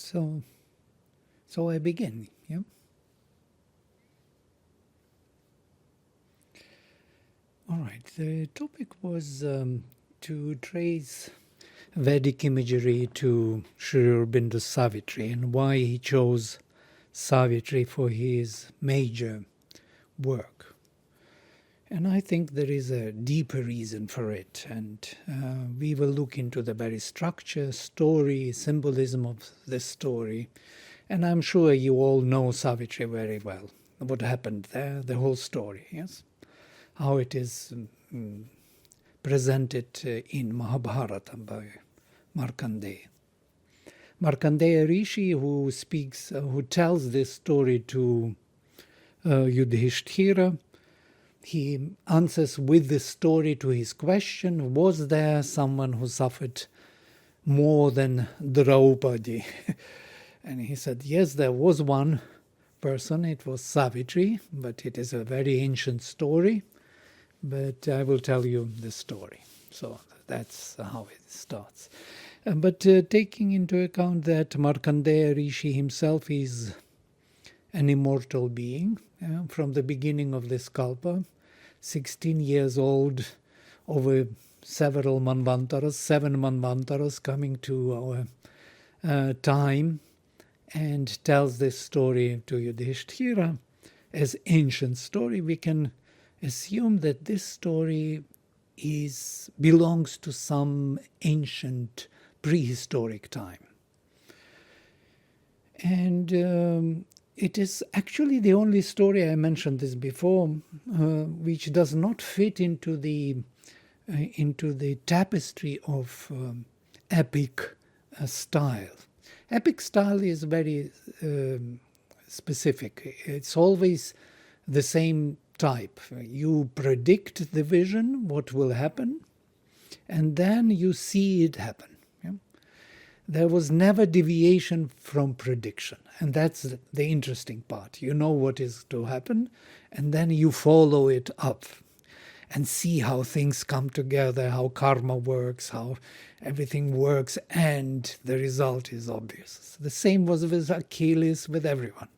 So I begin. Yeah. All right. The topic was to trace Vedic imagery to Sri Aurobindo Savitri and why he chose Savitri for his major work. And I think there is a deeper reason for it, and we will look into the very structure, story, symbolism of this story. And I'm sure you all know Savitri very well, what happened there, the whole story, yes? How it is presented in Mahabharata by Markandeya. Markandeya Rishi, who tells this story to Yudhishthira, he answers with this story to his question, was there someone who suffered more than Draupadi? And he said, yes, there was one person, it was Savitri, but it is a very ancient story, but I will tell you the story. So that's how it starts. But taking into account that Markandeya Rishi himself is an immortal being from the beginning of this kalpa, 16 years old, over several manvantaras, 7 manvantaras coming to our time, and tells this story to Yudhishthira as ancient story, we can assume that this story belongs to some ancient prehistoric time. And it is actually the only story, I mentioned this before, which does not fit into the tapestry of epic style. Epic style is very specific. It's always the same type. You predict the vision, what will happen, and then you see it happen. There was never deviation from prediction. And that's the interesting part. You know what is to happen, and then you follow it up and see how things come together, how karma works, how everything works, and the result is obvious. The same was with Achilles, with everyone.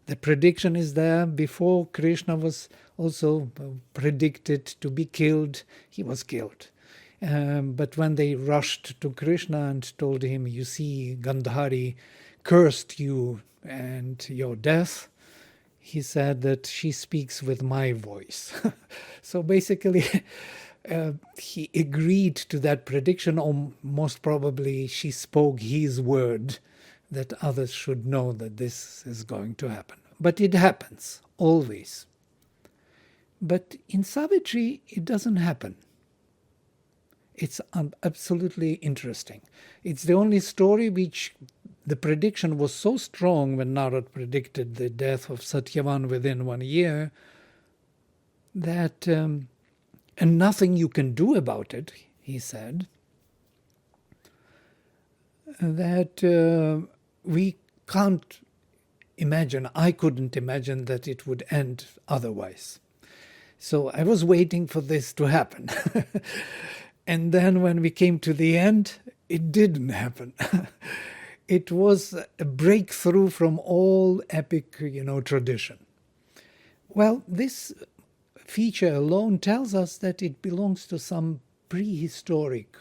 The prediction is there. Before Krishna was also predicted to be killed, he was killed. But when they rushed to Krishna and told him, you see, Gandhari cursed you and your death, he said that she speaks with my voice. So basically, he agreed to that prediction, or most probably she spoke his word that others should know that this is going to happen. But it happens, always. But in Savitri, it doesn't happen. It's absolutely interesting. It's the only story which the prediction was so strong when Narad predicted the death of Satyavan within 1 year that, and nothing you can do about it, he said, that we can't imagine, I couldn't imagine that it would end otherwise. So I was waiting for this to happen. And then when we came to the end, it didn't happen. It was a breakthrough from all epic, tradition. Well, this feature alone tells us that it belongs to some prehistoric,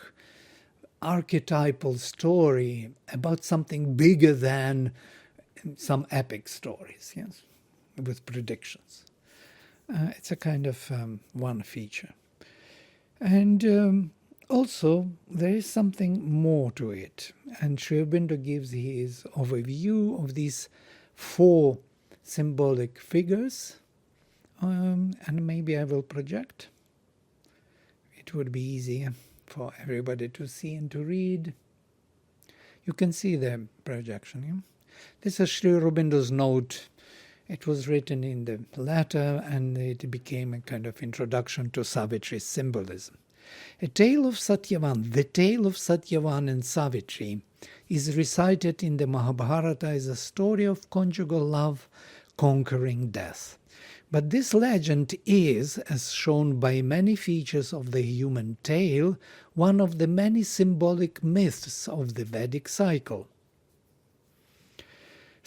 archetypal story about something bigger than some epic stories, yes, with predictions. It's a kind of one feature. And also, there is something more to it. And Sri Aurobindo gives his overview of these 4 symbolic figures. And maybe I will project. It would be easier for everybody to see and to read. You can see the projection. Yeah? This is Sri Aurobindo's note. It was written in the latter, and it became a kind of introduction to Savitri's symbolism. A tale of Satyavan, the tale of Satyavan and Savitri, is recited in the Mahabharata as a story of conjugal love conquering death. But this legend is, as shown by many features of the human tale, one of the many symbolic myths of the Vedic cycle.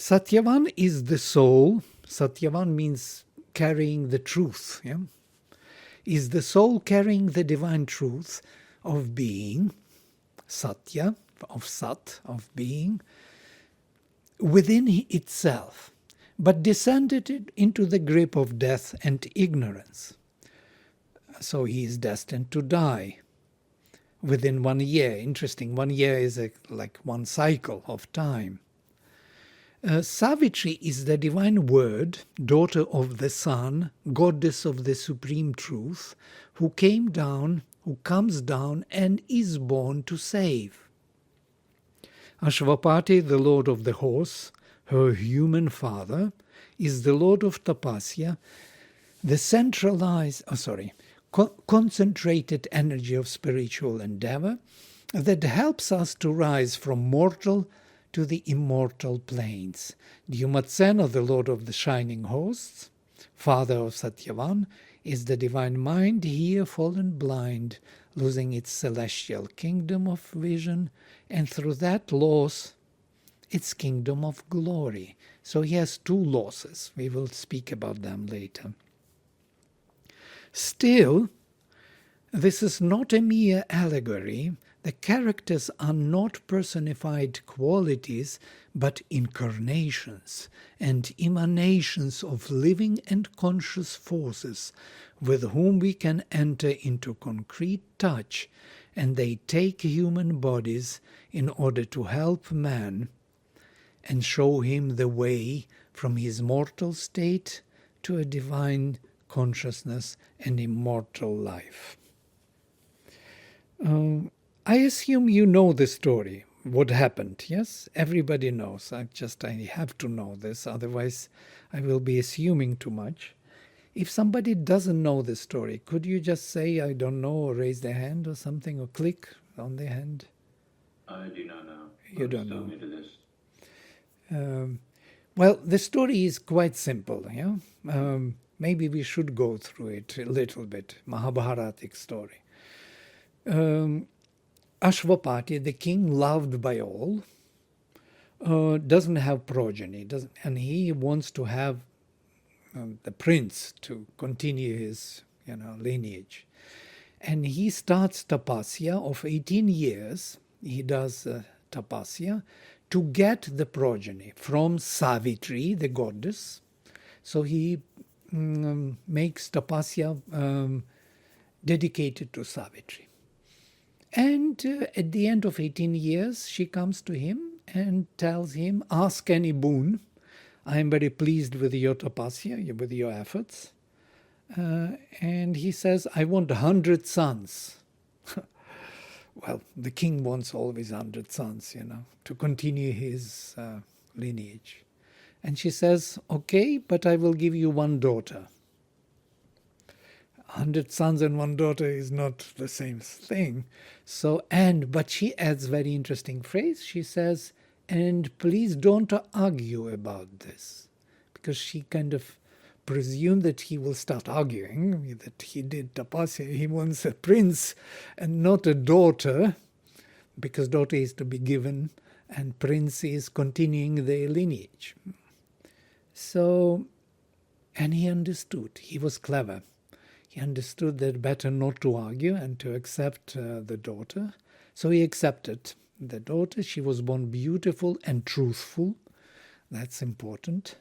Satyavan is the soul. Satyavan means carrying the truth. Yeah? Is the soul carrying the divine truth of being, Satya, of Sat, of being, within itself, but descended into the grip of death and ignorance. So he is destined to die within 1 year. Interesting, 1 year is like one cycle of time. Savitri is the divine word, daughter of the sun, goddess of the supreme truth, who comes down and is born to save. Aswapati, the lord of the horse, her human father, is the Lord of Tapasya, the concentrated energy of spiritual endeavour that helps us to rise from mortal to the immortal planes. Dyumatsena, the Lord of the shining hosts, father of Satyavan, is the divine mind here fallen blind, losing its celestial kingdom of vision, and through that loss, its kingdom of glory. So he has two losses. We will speak about them later. Still, this is not a mere allegory. The characters are not personified qualities, but incarnations and emanations of living and conscious forces with whom we can enter into concrete touch, and they take human bodies in order to help man and show him the way from his mortal state to a divine consciousness and immortal life. I assume you know the story, what happened, yes? Everybody knows. I have to know this, otherwise I will be assuming too much. If somebody doesn't know the story, could you just say, I don't know, or raise their hand or something, or click on their hand? I do not know. You don't know. Me to this. Well, the story is quite simple, yeah? Maybe we should go through it a little bit, Mahabharatic story. Aswapati, the king loved by all, doesn't have progeny, and he wants to have the prince to continue his lineage. And he starts tapasya of 18 years. He does tapasya to get the progeny from Savitri, the goddess. So he makes tapasya dedicated to Savitri. And at the end of 18 years, she comes to him and tells him, ask any boon. I am very pleased with your tapasya, with your efforts. And he says, I want 100 sons. Well, the king wants always 100 sons, to continue his lineage. And she says, okay, but I will give you one daughter. 100 sons and one daughter is not the same thing. But she adds very interesting phrase. She says, and please don't argue about this. Because she kind of presumed that he will start arguing, that he did tapasya. He wants a prince and not a daughter, because daughter is to be given and prince is continuing the lineage. So, and he understood. He was clever. He understood that better not to argue and to accept the daughter. So he accepted the daughter. She was born beautiful and truthful. That's important.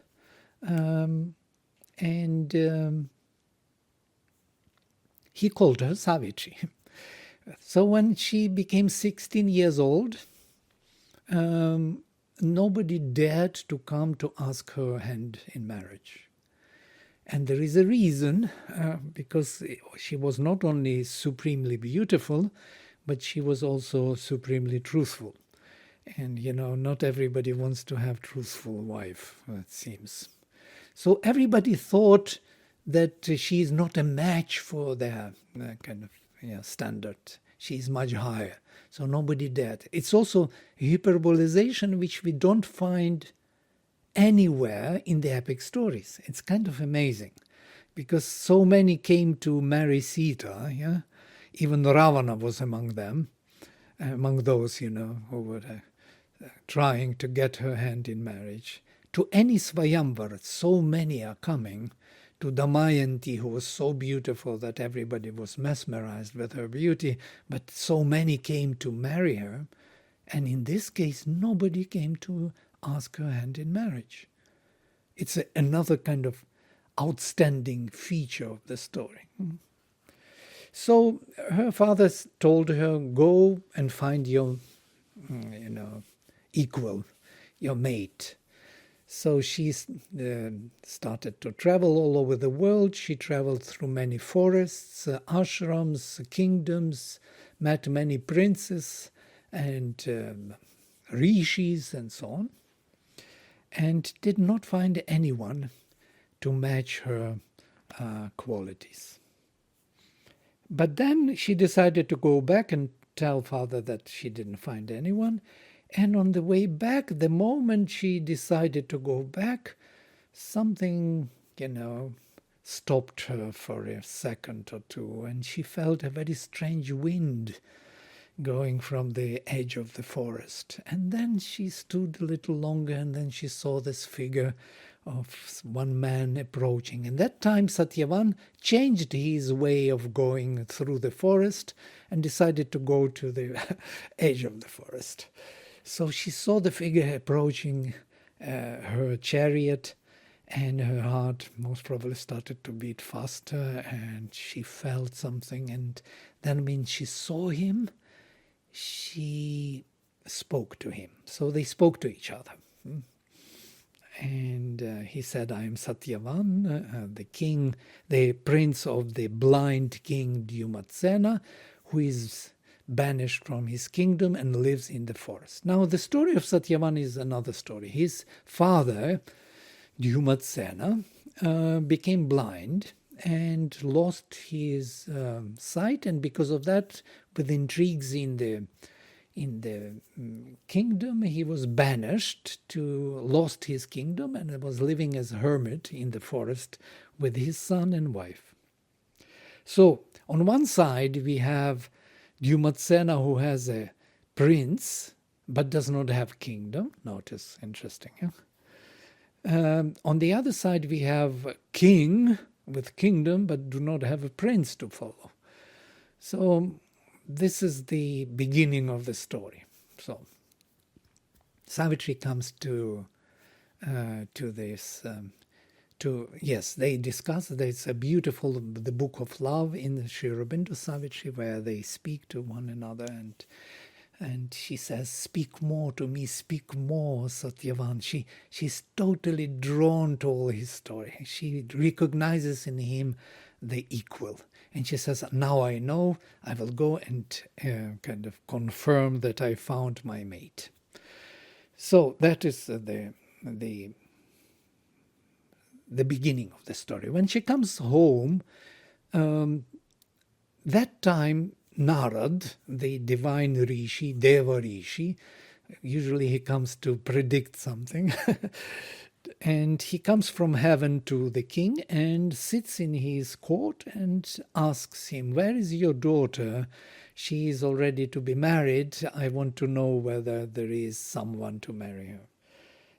He called her Savitri. So when she became 16 years old, nobody dared to come to ask her hand in marriage. And there is a reason, because she was not only supremely beautiful, but she was also supremely truthful. And, not everybody wants to have truthful wife, it seems. So everybody thought that she is not a match for their kind of standard. She is much higher. So nobody dared. It's also hyperbolization which we don't find anywhere in the epic stories. It's kind of amazing, because so many came to marry Sita. Yeah, even Ravana was among them, among those who were trying to get her hand in marriage. to any Swayamvar, so many are coming, to Damayanti, who was so beautiful that everybody was mesmerized with her beauty, but so many came to marry her. And in this case, nobody came to ask her hand in marriage. It's another kind of outstanding feature of the story. So her father told her, go and find your, equal, your mate. So she started to travel all over the world. She traveled through many forests, ashrams, kingdoms, met many princes and rishis and so on, and did not find anyone to match her qualities. But then she decided to go back and tell father that she didn't find anyone. And on the way back, the moment she decided to go back, something, stopped her for a second or two, and she felt a very strange wind going from the edge of the forest. And then she stood a little longer, and then she saw this figure of one man approaching. And that time Satyavan changed his way of going through the forest and decided to go to the edge of the forest. So she saw the figure approaching her chariot, and her heart most probably started to beat faster, and she felt something. And then when she saw him, she spoke to him. So they spoke to each other. And he said, I am Satyavan, the king, the prince of the blind king Dyumatsena, who is banished from his kingdom and lives in the forest. Now, the story of Satyavan is another story. His father, Dyumatsena, became blind and lost his sight, and because of that, with intrigues in the kingdom, he was banished lost his kingdom, and was living as a hermit in the forest with his son and wife. So, on one side, we have Dyumatsena, who has a prince, but does not have kingdom. Notice, interesting. Yeah? On the other side, we have a king with kingdom, but do not have a prince to follow. So, this is the beginning of the story. So, Savitri comes to this. They discuss. There's a beautiful the book of love in the Sri Aurobindo Savitri, where they speak to one another, and she says, "Speak more to me, speak more, Satyavan." She's totally drawn to all his story. She recognizes in him the equal. And she says, now I know, I will go and kind of confirm that I found my mate. So that is the beginning of the story. When she comes home, that time Narad, the divine rishi, Deva rishi, usually he comes to predict something, and he comes from heaven to the king and sits in his court and asks him, where is your daughter? She is already to be married. I want to know whether there is someone to marry her.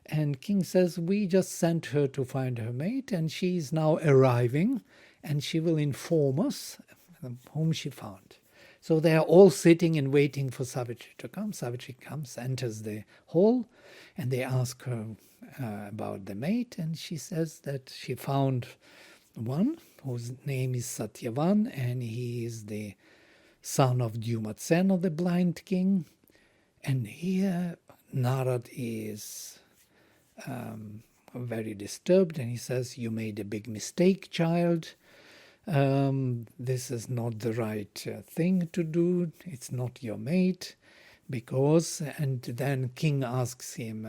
And king says, we just sent her to find her mate, and she is now arriving, and she will inform us whom she found. So they are all sitting and waiting for Savitri to come. Savitri comes, enters the hall, and they ask her about the mate, and she says that she found one whose name is Satyavan, and he is the son of Dyumatsena, the blind king. And here Narad is very disturbed, and he says, you made a big mistake, child. This is not the right thing to do. It's not your mate. Because, and then king asks him,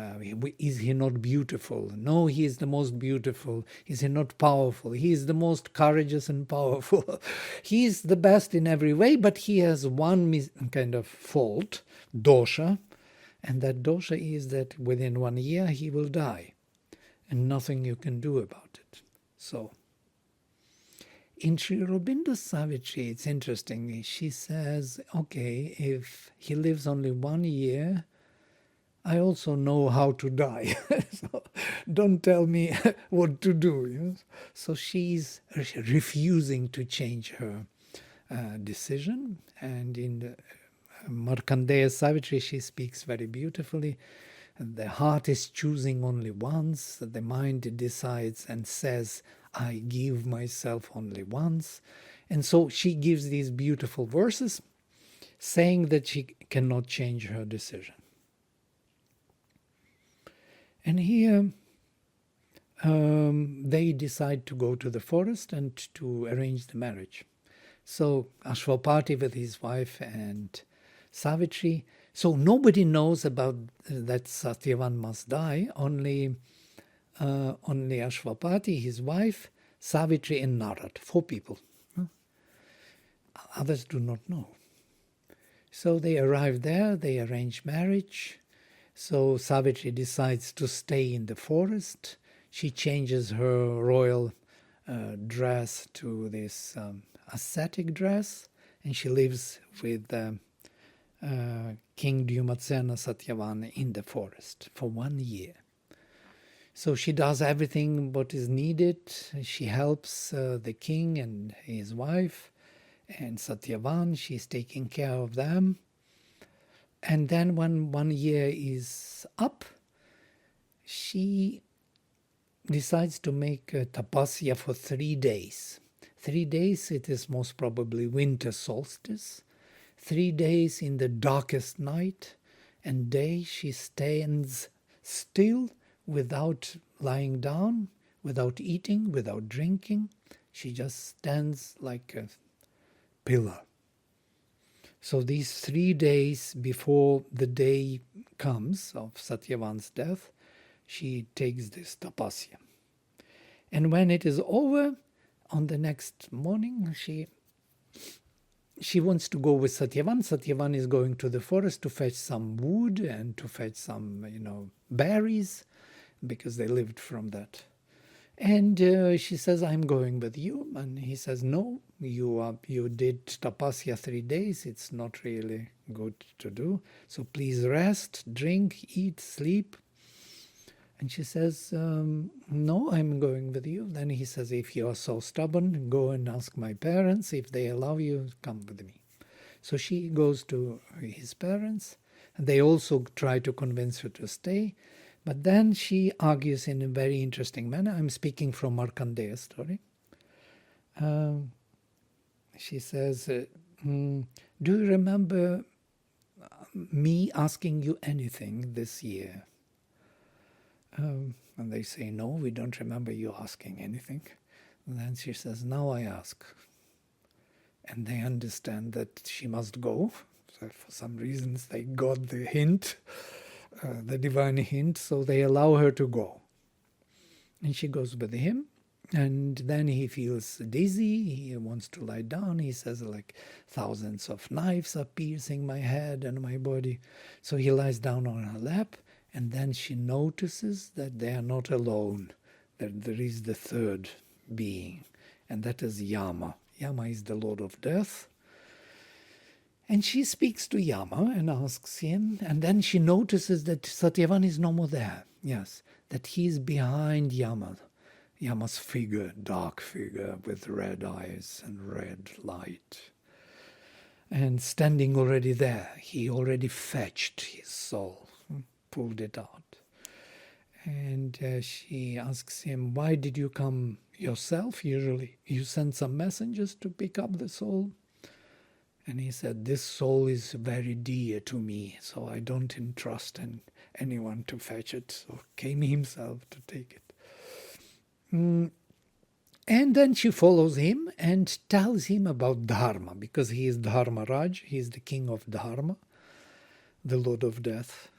is he not beautiful? No, he is the most beautiful. Is he not powerful? He is the most courageous and powerful. He is the best in every way, but he has one kind of fault, dosha, and that dosha is that within 1 year he will die, and nothing you can do about it. So, in Sri Aurobindo Savitri, it's interesting. She says, okay, if he lives only 1 year, I also know how to die. So don't tell me what to do. You know? So she's refusing to change her decision. And in the Markandeya and Savitri, she speaks very beautifully. The heart is choosing only once. The mind decides and says, I give myself only once. And so she gives these beautiful verses saying that she cannot change her decision. And here they decide to go to the forest and to arrange the marriage. So Aswapati with his wife and Savitri. So nobody knows about that Satyavan must die. Only Aswapati, his wife, Savitri, and Narad. 4 people. Others do not know. So they arrive there. They arrange marriage. So Savitri decides to stay in the forest. She changes her royal dress to this ascetic dress, and she lives with King Dyumatsena Satyavan in the forest for 1 year. So she does everything what is needed. She helps the king and his wife and Satyavan. She's taking care of them. And then when 1 year is up, she decides to make a tapasya for 3 days. 3 days, it is most probably winter solstice. 3 days in the darkest night and day, she stands still without lying down, without eating, without drinking. She just stands like a pillar. So these 3 days before the day comes of Satyavan's death, she takes this tapasya. And when it is over, on the next morning, she wants to go with Satyavan. Satyavan is going to the forest to fetch some wood and to fetch some, berries, because they lived from that. And she says, I'm going with you. And he says, no, you did tapasya 3 days. It's not really good to do. So please rest, drink, eat, sleep. And she says, no, I'm going with you. Then he says, if you are so stubborn, go and ask my parents. If they allow you, come with me. So she goes to his parents. And they also try to convince her to stay. But then she argues in a very interesting manner. I'm speaking from Markandeya's story. She says, do you remember me asking you anything this year? And they say, no, we don't remember you asking anything. And then she says, now I ask. And they understand that she must go. So for some reasons they got the hint, the divine hint, so they allow her to go. And she goes with him. And then he feels dizzy, he wants to lie down. He says, like, thousands of knives are piercing my head and my body. So he lies down on her lap. And then she notices that they are not alone, that there is the third being, and that is Yama. Yama is the Lord of Death. And she speaks to Yama and asks him, and then she notices that Satyavan is no more there. Yes, that he is behind Yama, Yama's figure, dark figure with red eyes and red light. And standing already there, he already fetched his soul. Pulled it out. And she asks him, why did you come yourself? Usually you send some messengers to pick up the soul. And he said, this soul is very dear to me, so I don't entrust anyone to fetch it. So came himself to take it. And then she follows him and tells him about Dharma, because he is Dharmaraj, he is the king of Dharma, the Lord of Death.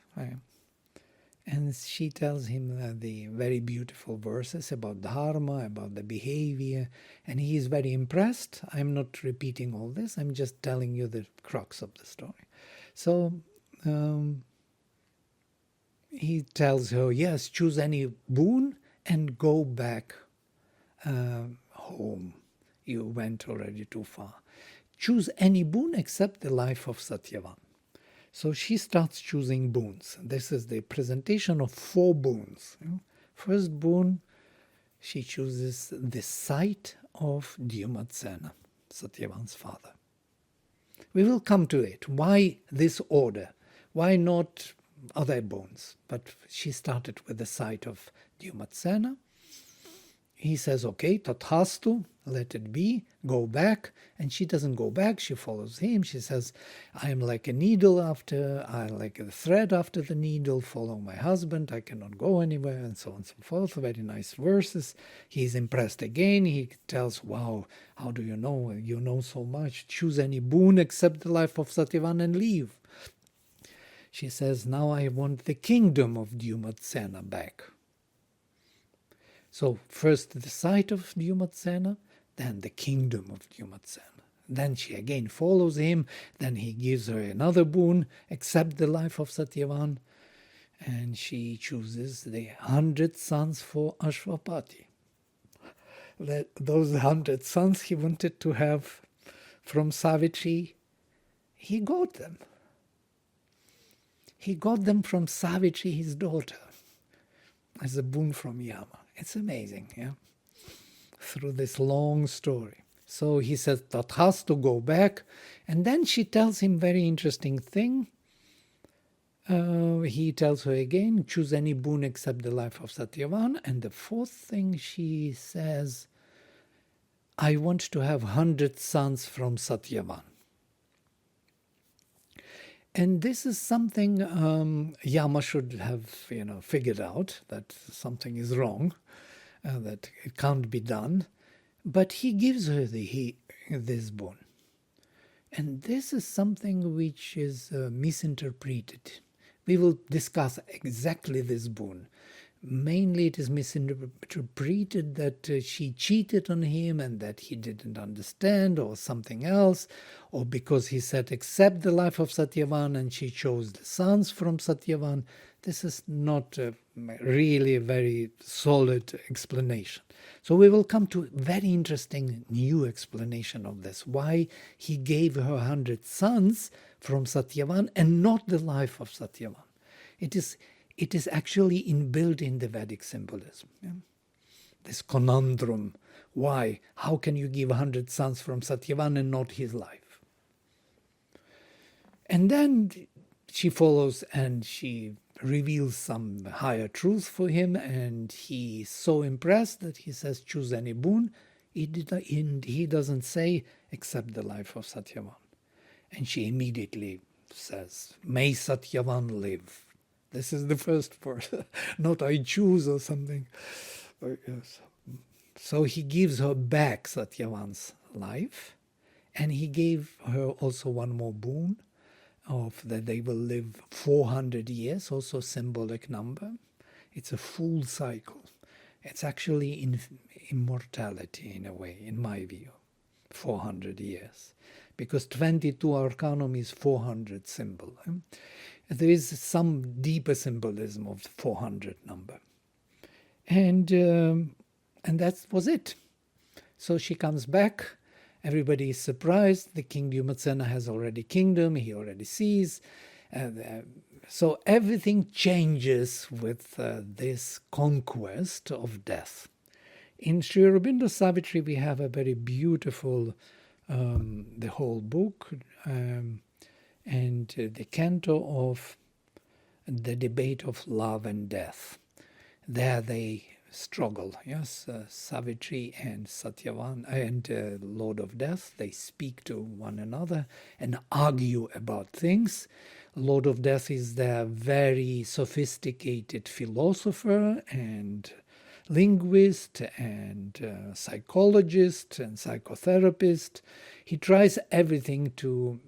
And she tells him the very beautiful verses about Dharma, about the behavior, and he is very impressed. I'm not repeating all this, I'm just telling you the crux of the story. So he tells her, yes, choose any boon and go back home. You went already too far. Choose any boon except the life of Satyavan. So she starts choosing boons. This is the presentation of 4 boons. First boon, she chooses the sight of Dyumatsena, Satyavan's father. We will come to it. Why this order? Why not other boons? But she started with the sight of Dyumatsena. He says, okay, tathastu, let it be, go back. And she doesn't go back, she follows him. She says, I am like a needle I like a thread after the needle, follow my husband, I cannot go anywhere, and so on and so forth. Very nice verses. He's impressed again. He tells, wow, how do you know? You know so much. Choose any boon except the life of Satyavan and leave. She says, now I want the kingdom of Dyumatsena back. So first the sight of Dyumatsena, then the kingdom of Dyumatsena. Then she again follows him, then he gives her another boon, accept the life of Satyavan, and she chooses the 100 sons for Aswapati. Those 100 sons he wanted to have from Savitri, he got them. He got them from Savitri, his daughter, as a boon from Yama. It's amazing, yeah? Through this long story. So he says that has to go back. And then she tells him very interesting thing. He tells her again, choose any boon except the life of Satyavan. And the 4th thing she says, I want to have 100 sons from Satyavan. And this is something Yama should have, figured out, that something is wrong, that it can't be done. But he gives her this boon. And this is something which is misinterpreted. We will discuss exactly this boon. Mainly it is misinterpreted that she cheated on him and that he didn't understand, or something else, or because he said accept the life of Satyavan and she chose the sons from Satyavan. This is not really a very solid explanation. So we will come to a very interesting new explanation of this, why he gave her 100 sons from Satyavan and not the life of Satyavan. It is actually inbuilt in the Vedic symbolism. Yeah? This conundrum. Why? How can you give 100 sons from Satyavan and not his life? And then she follows and she reveals some higher truth for him, and he's so impressed that he says, choose any boon. He doesn't say, accept the life of Satyavan. And she immediately says, may Satyavan live. This is the first part, not I choose or something. So he gives her back Satyavan's life, and he gave her also one more boon, of that they will live 400 years, also symbolic number. It's a full cycle. It's actually immortality in a way, in my view, 400 years. Because 22 Arcanum is 400 symbol. There is some deeper symbolism of the 400 number. And that was it. So she comes back. Everybody is surprised. The King Dyumatsena has already kingdom. He already sees. So everything changes with this conquest of death. In Sri Aurobindo Savitri, we have a very beautiful, the whole book, and the canto of the debate of love and death. There they struggle, yes, Savitri and Satyavan and Lord of Death, they speak to one another and argue about things. Lord of Death is their very sophisticated philosopher and linguist and psychologist and psychotherapist. He tries everything to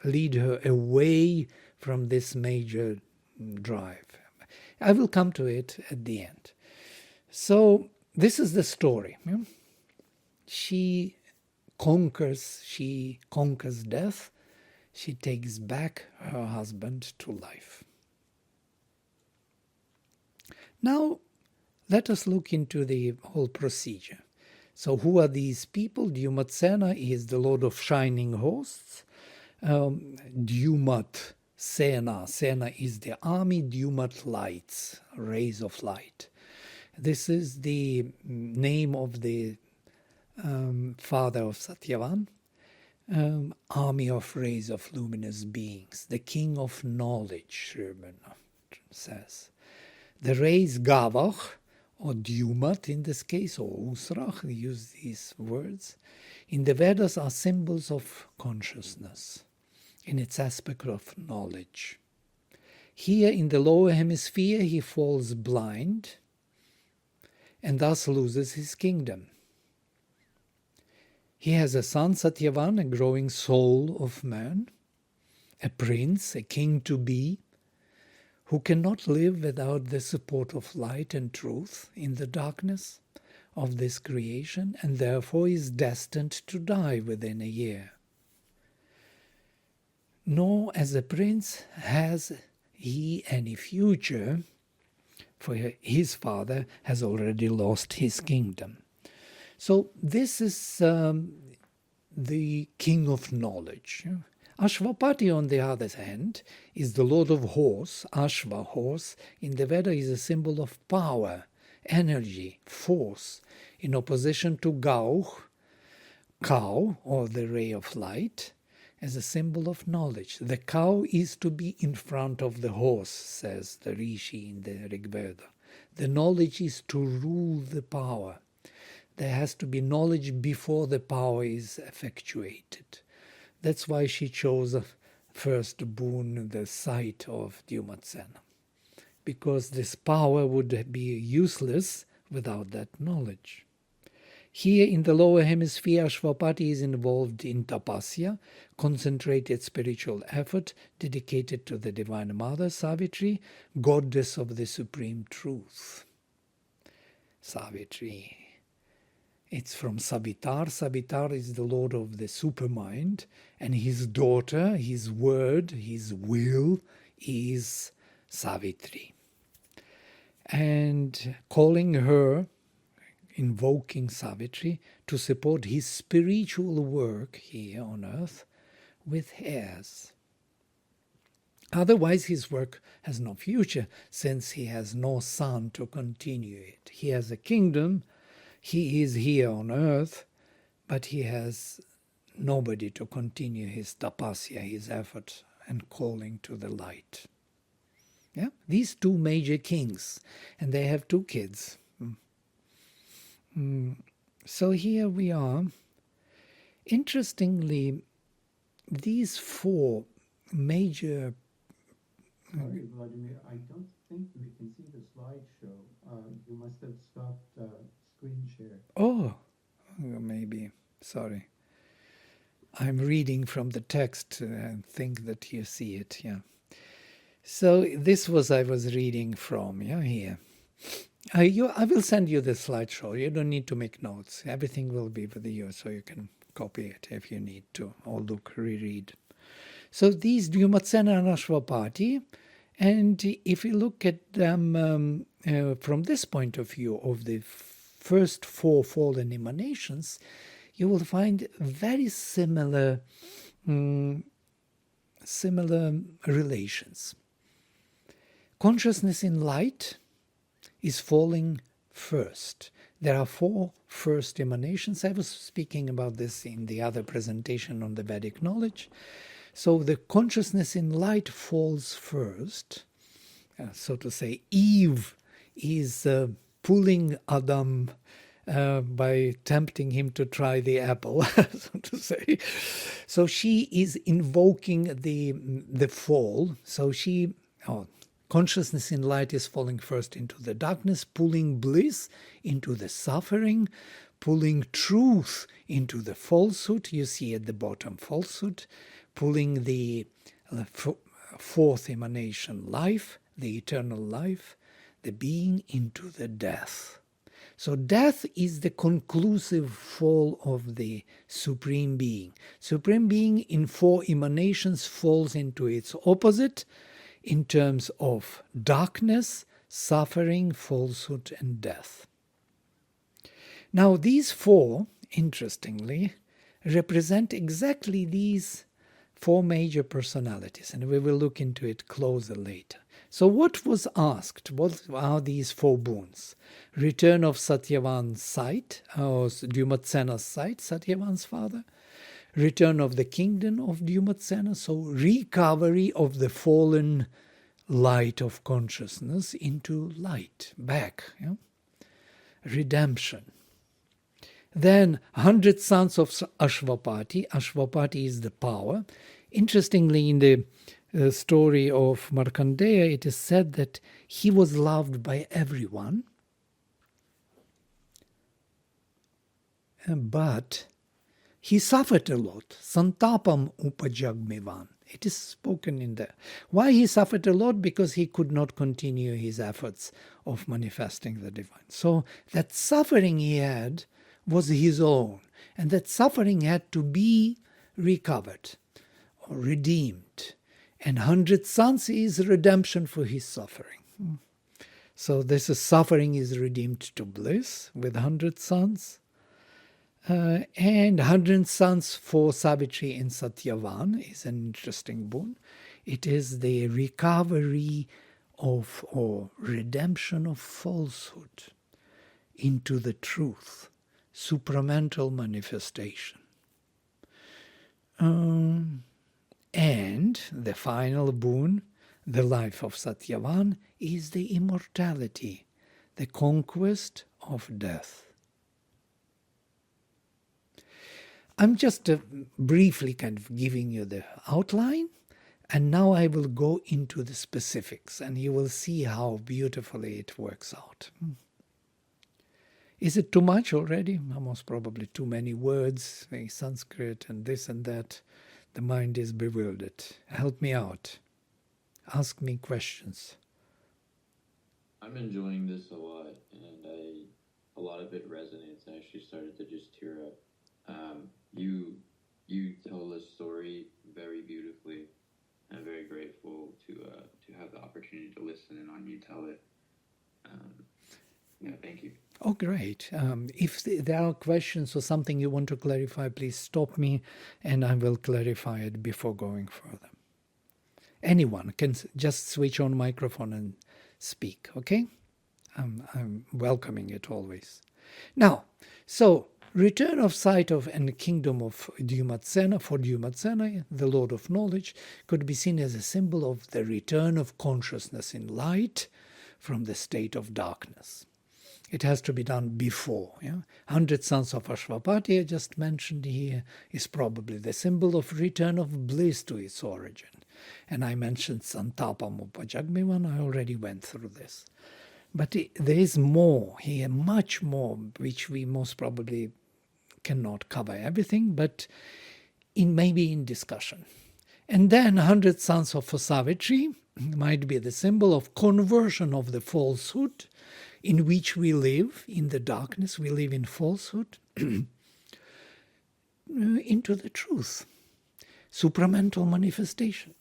lead her away from this major drive. I will come to it at the end. So this is the story. Yeah? She conquers death. She takes back her husband to life. Now, let us look into the whole procedure. So who are these people? Dyumatsena is the Lord of Shining Hosts. Dyumatsena. Sena is the army, Dyumat lights, rays of light. This is the name of the father of Satyavan, army of rays of luminous beings, the king of knowledge, Sherman says. The rays Gavach, or Dyumat in this case, or Usrach, they use these words, in the Vedas are symbols of consciousness in its aspect of knowledge. Here in the lower hemisphere he falls blind and thus loses his kingdom. He has a son, Satyavan, a growing soul of man, a prince, a king to be, who cannot live without the support of light and truth in the darkness of this creation, and therefore is destined to die within a year. Nor as a prince has he any future, for his father has already lost his kingdom. So this is the king of knowledge. Aswapati, on the other hand, is the lord of horse. Ashva, horse, in the Veda is a symbol of power, energy, force, in opposition to Gauch, cow, or the ray of light, as a symbol of knowledge. The cow is to be in front of the horse, says the Rishi in the Rig Veda. The knowledge is to rule the power. There has to be knowledge before the power is effectuated. That's why she chose first boon, the sight of Dyumatsena, because this power would be useless without that knowledge. Here in the lower hemisphere, Aswapati is involved in Tapasya, concentrated spiritual effort dedicated to the Divine Mother, Savitri, goddess of the supreme truth. Savitri. It's from Savitar. Savitar is the lord of the supermind, and his daughter, his word, his will is Savitri. And calling her, invoking Savitri to support his spiritual work here on earth with heirs. Otherwise his work has no future, since he has no son to continue it. He has a kingdom, he is here on earth, but he has nobody to continue his tapasya, his effort and calling to the light. Yeah? These two major kings, and they have two kids. So here we are. Interestingly, these four major... Sorry, Vladimir, I don't think we can see the slideshow. You must have stopped screen share. Oh, maybe. Sorry. I'm reading from the text and think that you see it, yeah. So this was I was reading from, yeah, here. I will send you the slideshow. You don't need to make notes. Everything will be with you, so you can copy it if you need to, or look, reread. So these Dyumatsena and Aswapati, and if you look at them from this point of view of the first four fallen emanations, you will find very similar relations. Consciousness in light is falling first. There are four first emanations. I was speaking about this in the other presentation on the Vedic knowledge. So the consciousness in light falls first. So to say, Eve is pulling Adam by tempting him to try the apple, so to say. So she is invoking the fall. So consciousness in light is falling first into the darkness, pulling bliss into the suffering, pulling truth into the falsehood. You see at the bottom falsehood, pulling the fourth emanation, life, the eternal life, the being, into the death. So death is the conclusive fall of the Supreme Being. Supreme Being in four emanations falls into its opposite in terms of darkness, suffering, falsehood, and death. Now these four, interestingly, represent exactly these four major personalities, and we will look into it closer later. So what was asked? What are these four boons? Return of Satyavan's sight, or Dyumatsena's sight, Satyavan's father. Return of the kingdom of Dyumatsena, so recovery of the fallen light of consciousness into light, back. Yeah? Redemption. Then 100 sons of Aswapati. Aswapati is the power. Interestingly, in the story of Markandeya, it is said that he was loved by everyone, but he suffered a lot. Santapam upajagmivan. It is spoken in there. Why he suffered a lot? Because he could not continue his efforts of manifesting the divine. So that suffering he had was his own, and that suffering had to be recovered or redeemed. And 100 sons is redemption for his suffering. So this is suffering is redeemed to bliss with 100 sons. And 100 sons for Savitri and Satyavan is an interesting boon. It is the recovery of or redemption of falsehood into the truth, supramental manifestation. And the final boon, the life of Satyavan, is the immortality, the conquest of death. I'm just briefly kind of giving you the outline, and now I will go into the specifics, and you will see how beautifully it works out. Is it too much already? Most probably too many words, Sanskrit and this and that. The mind is bewildered. Help me out. Ask me questions. I'm enjoying this a lot, and a lot of it resonates. I actually started to just tear up. You tell this story very beautifully. I'm very grateful to have the opportunity to listen in on you tell it. Thank you. Oh, great. If there are questions or something you want to clarify, please stop me and I will clarify it before going further. Anyone can just switch on microphone and speak, okay? I'm welcoming it always. Now, so return of sight of and kingdom of Dyumatsena, for Dyumatsena, the Lord of Knowledge, could be seen as a symbol of the return of consciousness in light from the state of darkness. It has to be done before. 100 sons of Aswapati, I just mentioned here, is probably the symbol of return of bliss to its origin. And I mentioned Santapam Upajagmivan, I already went through this. But there is more here, much more, which we most probably cannot cover everything, but maybe in discussion. And then 100 sons of Savitri might be the symbol of conversion of the falsehood in which we live, in the darkness, we live in falsehood, into the truth. Supramental manifestation,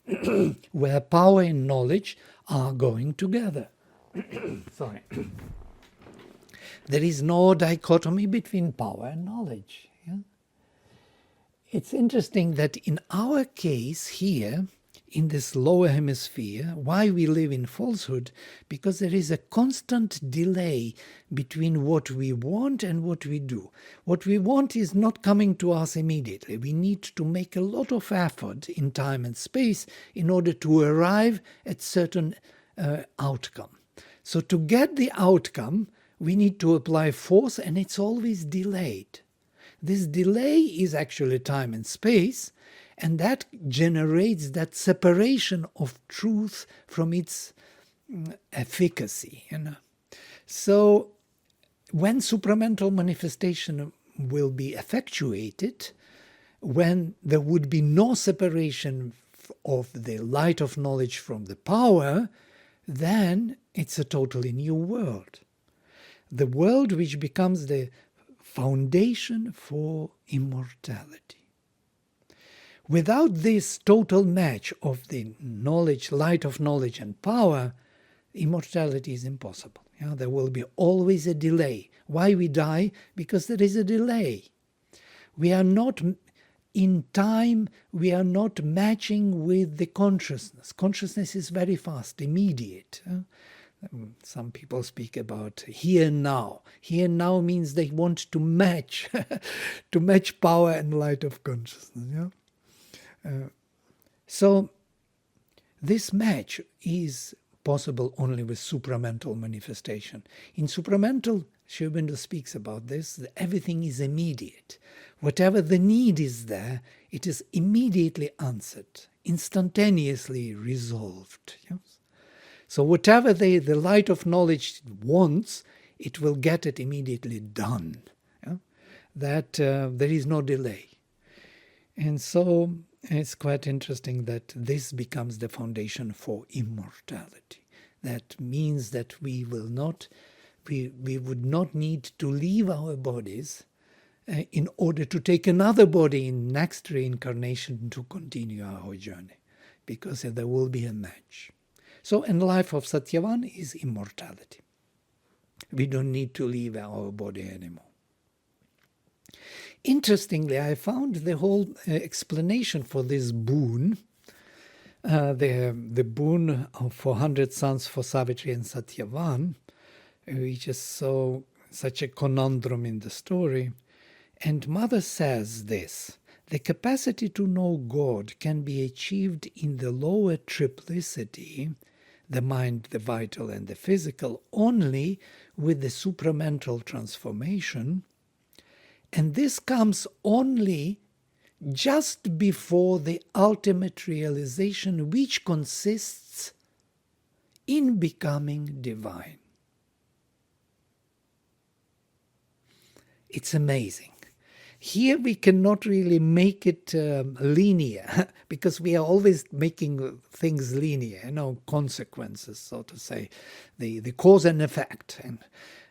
where power and knowledge are going together. Sorry. There is no dichotomy between power and knowledge. It's interesting that in our case here, in this lower hemisphere, why we live in falsehood, because there is a constant delay between what we want and what we do. What we want is not coming to us immediately. We need to make a lot of effort in time and space in order to arrive at certain outcome. So to get the outcome, we need to apply force, and it's always delayed. This delay is actually time and space, and that generates that separation of truth from its efficacy. So when supramental manifestation will be effectuated, when there would be no separation of the light of knowledge from the power, then it's a totally new world. The world which becomes the foundation for immortality. Without this total match of the knowledge, light of knowledge and power, immortality is impossible. There will be always a delay. Why we die? Because there is a delay. We are not in time we are not matching with the consciousness. Consciousness is very fast, immediate. Some people speak about here and now. Here and now means they want to match, to match power and light of consciousness. So this match is possible only with supramental manifestation. In supramental, Sri Aurobindo speaks about this, that everything is immediate. Whatever the need is there, it is immediately answered, instantaneously resolved. Yes? So whatever the light of knowledge wants, it will get it immediately done. Yeah? That there is no delay. And so it's quite interesting that this becomes the foundation for immortality. That means that we would not need to leave our bodies in order to take another body in next reincarnation to continue our journey, because there will be a match. So, in the life of Satyavan is immortality. We don't need to leave our body anymore. Interestingly, I found the whole explanation for this boon, the boon of 400 sons for Savitri and Satyavan, which is such a conundrum in the story. And Mother says this: the capacity to know God can be achieved in the lower triplicity, the mind, the vital, and the physical, only with the supramental transformation. And this comes only just before the ultimate realization, which consists in becoming divine. It's amazing. Here we cannot really make it linear, because we are always making things linear, consequences, so to say, the cause and effect.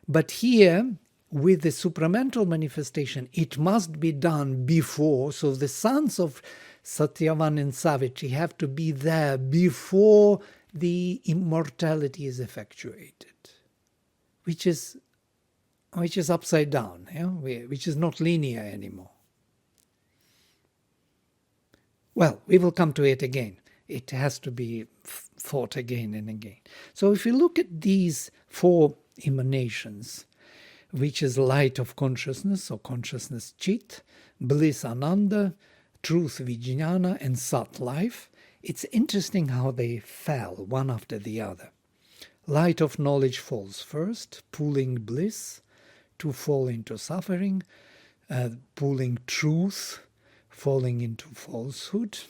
But here, with the supramental manifestation, it must be done before, so the sons of Satyavan and Savitri have to be there before the immortality is effectuated, which is upside down, which is not linear anymore. Well, we will come to it again. It has to be thought again and again. So if you look at these four emanations, which is light of consciousness, or consciousness chit, bliss ananda, truth vijnana, and sat life, it's interesting how they fell one after the other. Light of knowledge falls first, pulling bliss, to fall into suffering, pulling truth, falling into falsehood.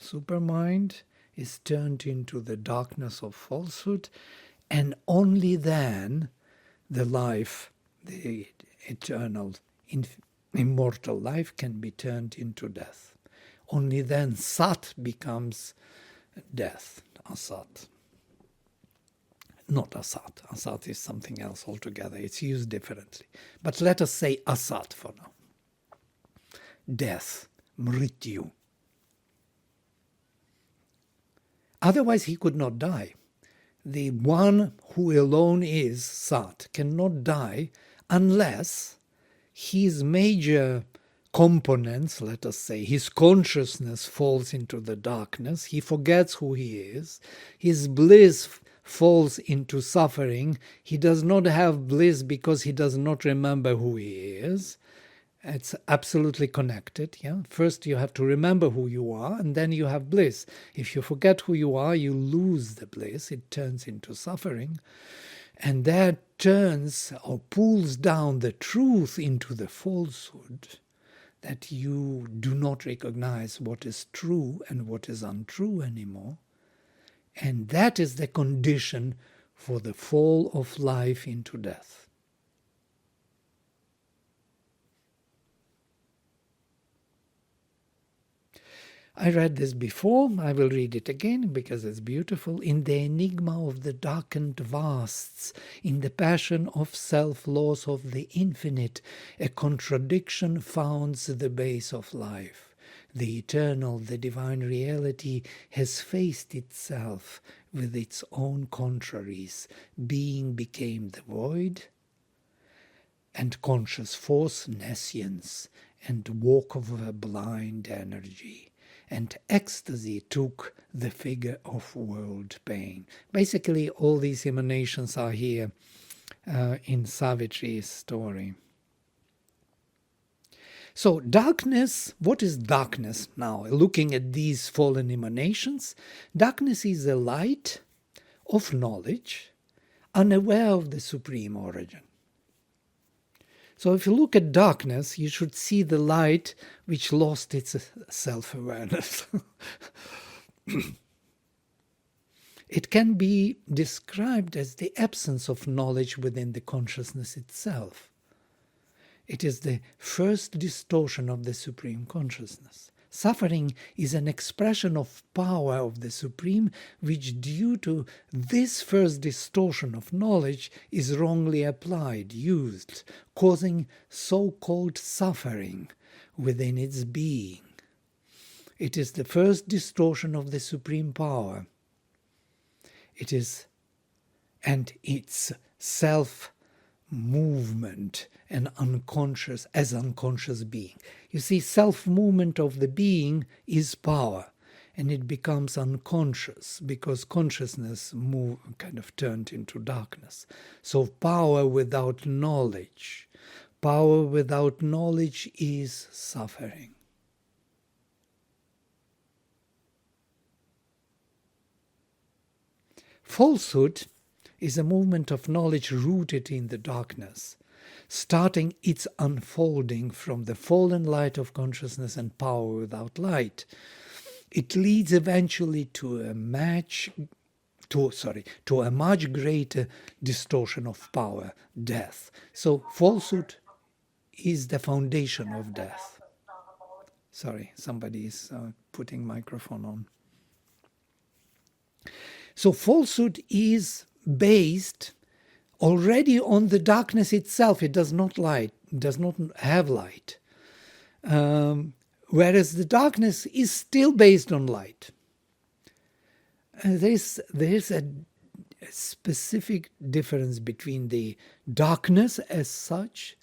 Supermind is turned into the darkness of falsehood, and only then the life, the eternal, immortal life, can be turned into death. Only then Sat becomes death, Asat. Not Asat. Asat is something else altogether. It's used differently. But let us say Asat for now. Death, Mrityu. Otherwise he could not die. The one who alone is Sat cannot die unless his major components, let us say, his consciousness falls into the darkness, he forgets who he is, his bliss falls into suffering, he does not have bliss because he does not remember who he is. It's absolutely connected. First you have to remember who you are, and then you have bliss. If you forget who you are, you lose the bliss, it turns into suffering. And that turns or pulls down the truth into the falsehood, that you do not recognize what is true and what is untrue anymore. And that is the condition for the fall of life into death. I read this before, I will read it again because it's beautiful. In the enigma of the darkened vasts, in the passion of self-loss of the infinite, a contradiction founds the base of life. The eternal, the divine reality has faced itself with its own contraries. Being became the void, and conscious force nescience, and walk of a blind energy, and ecstasy took the figure of world pain. Basically, all these emanations are here in Savitri's story. So darkness, what is darkness now? Looking at these fallen emanations, darkness is a light of knowledge, unaware of the supreme origin. So if you look at darkness, you should see the light which lost its self-awareness. It can be described as the absence of knowledge within the consciousness itself. It is the first distortion of the Supreme Consciousness. Suffering is an expression of power of the Supreme, which due to this first distortion of knowledge is wrongly applied, used, causing so-called suffering within its being. It is the first distortion of the Supreme Power. It is, and its self-movement and unconscious being. You see, self-movement of the being is power, and it becomes unconscious because consciousness kind of turned into darkness. So power without knowledge is suffering. Falsehood is a movement of knowledge rooted in the darkness, starting its unfolding from the fallen light of consciousness and power without light. It leads eventually to a much greater distortion of power, death. So falsehood is the foundation of death. Sorry, somebody is putting microphone on. So falsehood is based already on the darkness itself. It does not have light. Whereas the darkness is still based on light. There is a specific difference between the darkness as such,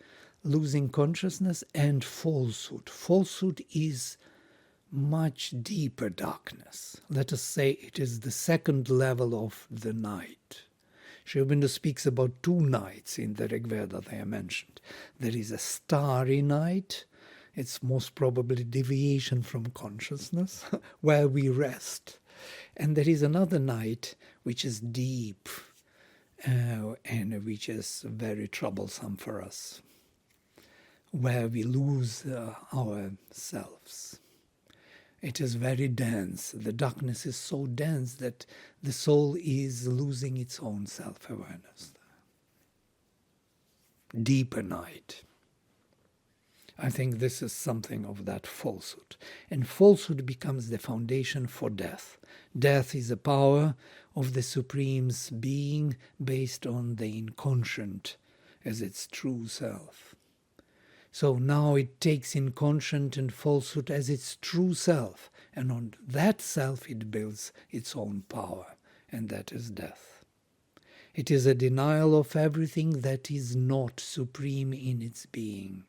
losing consciousness, and falsehood. Falsehood is much deeper darkness. Let us say it is the second level of the night. Sri Aurobindo speaks about two nights in the Rig Veda they are mentioned. There is a starry night. It's most probably deviation from consciousness, where we rest. And there is another night which is deep and which is very troublesome for us, where we lose ourselves. It is very dense. The darkness is so dense that the soul is losing its own self-awareness. Deeper night. I think this is something of that falsehood. And falsehood becomes the foundation for death. Death is a power of the Supreme's being based on the inconscient as its true self. So now it takes inconscient and falsehood as its true self, and on that self it builds its own power, and that is death. It is a denial of everything that is not supreme in its being.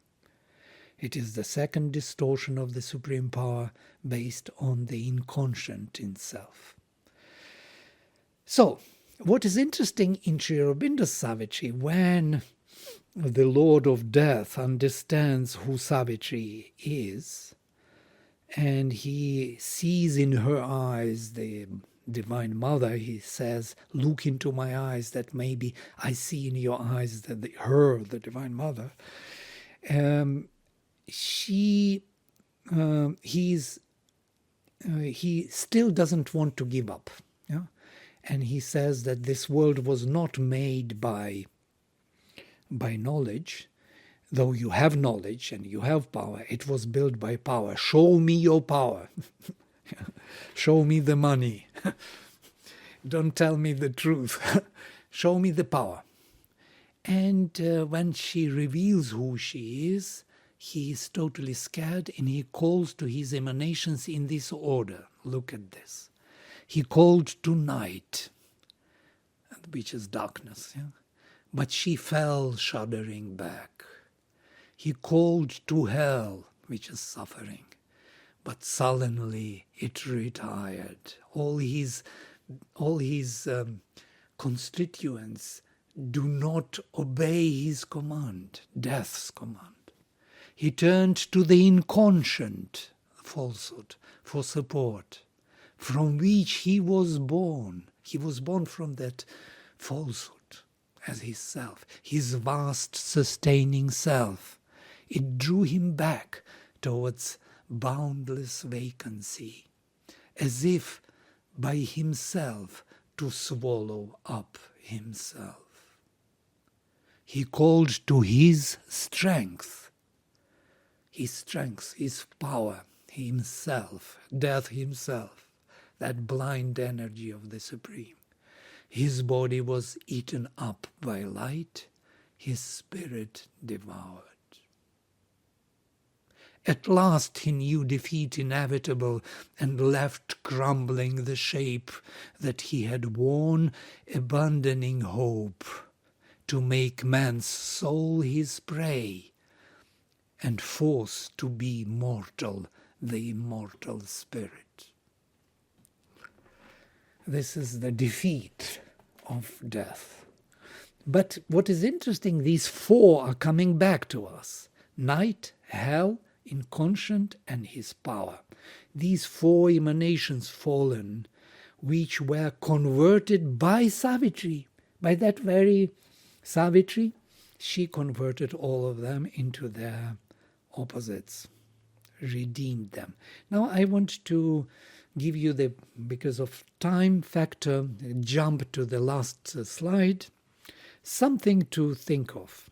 It is the second distortion of the supreme power based on the inconscient in self. So, what is interesting in Sri Aurobindo's Savitri, when the Lord of Death understands who Savitri is, and he sees in her eyes the Divine Mother, he says, "Look into my eyes, that maybe I see in your eyes that the Divine Mother." He still doesn't want to give up, yeah? And he says that this world was not made by knowledge, though you have knowledge and you have power. It was built by power. Show me your power. Show me the money. Don't tell me the truth. Show me the power. And when she reveals who she is, he is totally scared, and he calls to his emanations in this order. Look at this. He called to night, which is darkness, yeah? But she fell shuddering back. He called to hell, which is suffering. But sullenly it retired. All his constituents do not obey his command, death's command. He turned to the inconscient falsehood for support, from which he was born. He was born from that falsehood as his self, his vast sustaining self. It drew him back towards boundless vacancy, as if by himself to swallow up himself. He called to his strength, his power, himself, death himself, that blind energy of the Supreme. His body was eaten up by light, his spirit devoured. At last he knew defeat inevitable and left crumbling the shape that he had worn, abandoning hope to make man's soul his prey and force to be mortal, the immortal spirit. This is the defeat of death. But what is interesting, these four are coming back to us. Night, hell, inconscient, and his power. These four emanations fallen, which were converted by Savitri, by that very Savitri, she converted all of them into their opposites, redeemed them. Now I want to give you because of time factor, jump to the last slide, something to think of.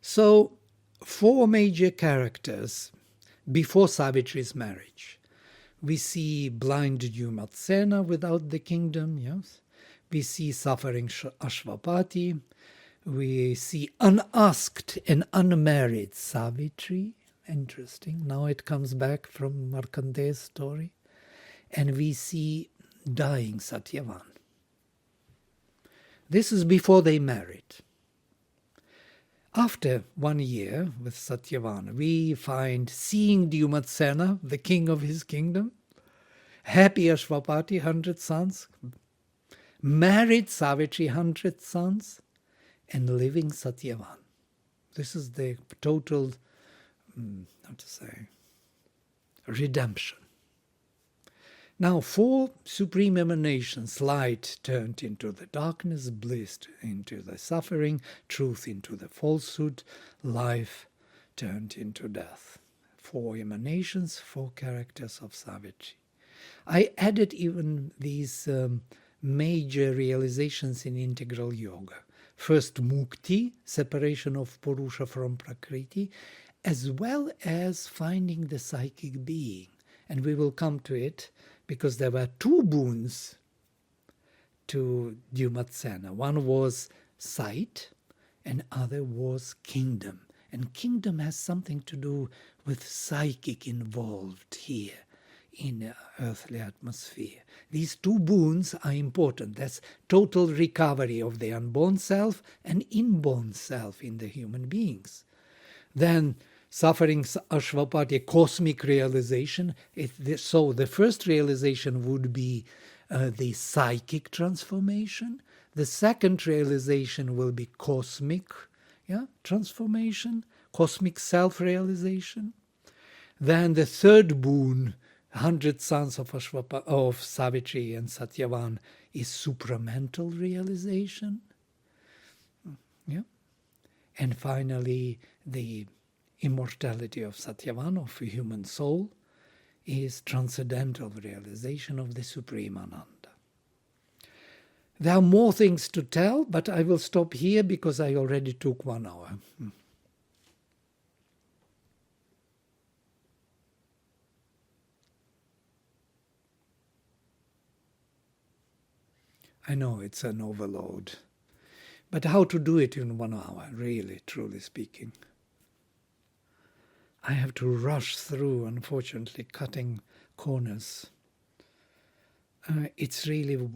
So, four major characters before Savitri's marriage. We see blind Dyumatsena without the kingdom, yes. We see suffering Aswapati. We see unasked and unmarried Savitri. Interesting. Now it comes back from Markandeya's story. And we see dying Satyavan. This is before they married. After 1 year with Satyavan, we find seeing Dyumatsena, the king of his kingdom, happy Aswapati, 100 sons, married Savitri, 100 sons, and living Satyavan. This is the total, redemption. Now, four supreme emanations, light turned into the darkness, bliss into the suffering, truth into the falsehood, life turned into death. Four emanations, four characters of Savitri. I added even these major realizations in integral yoga. First, mukti, separation of Purusha from Prakriti, as well as finding the psychic being. And we will come to it, because there were two boons to Dyumatsena. One was sight, and other was kingdom. And kingdom has something to do with psychic involved here in earthly atmosphere. These two boons are important. That's total recovery of the unborn self and inborn self in the human beings. Then suffering Aswapati, cosmic realization. So the first realization would be the psychic transformation. The second realization will be cosmic transformation, cosmic self-realization. Then the third boon, 100 sons of Savitri and Satyavan, is supramental realization. And finally, the immortality of Satyavan, of a human soul, is transcendental realization of the Supreme Ananda. There are more things to tell, but I will stop here because I already took 1 hour. I know it's an overload, but how to do it in 1 hour, really, truly speaking? I have to rush through, unfortunately, cutting corners. It's really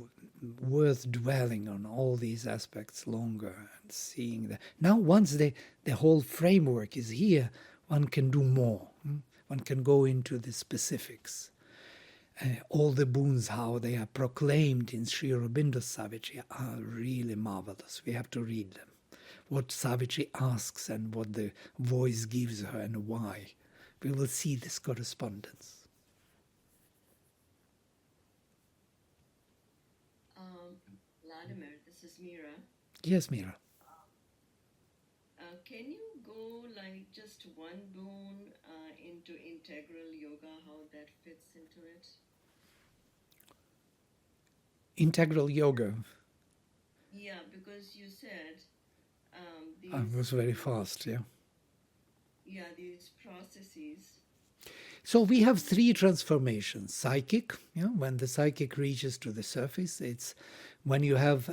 worth dwelling on all these aspects longer and seeing that. Now, once the whole framework is here, one can do more. One can go into the specifics. All the boons, how they are proclaimed in Sri Aurobindo Savitri, are really marvelous. We have to read them. What Savitri asks and what the voice gives her and why. We will see this correspondence. Vladimir, this is Mira. Yes, Mira. Can you go like just one boon into integral yoga, how that fits into it? Integral yoga. Yeah, because you said these, I was very fast, yeah. Yeah, these processes. So we have three transformations. Psychic, when the psychic reaches to the surface, it's when you have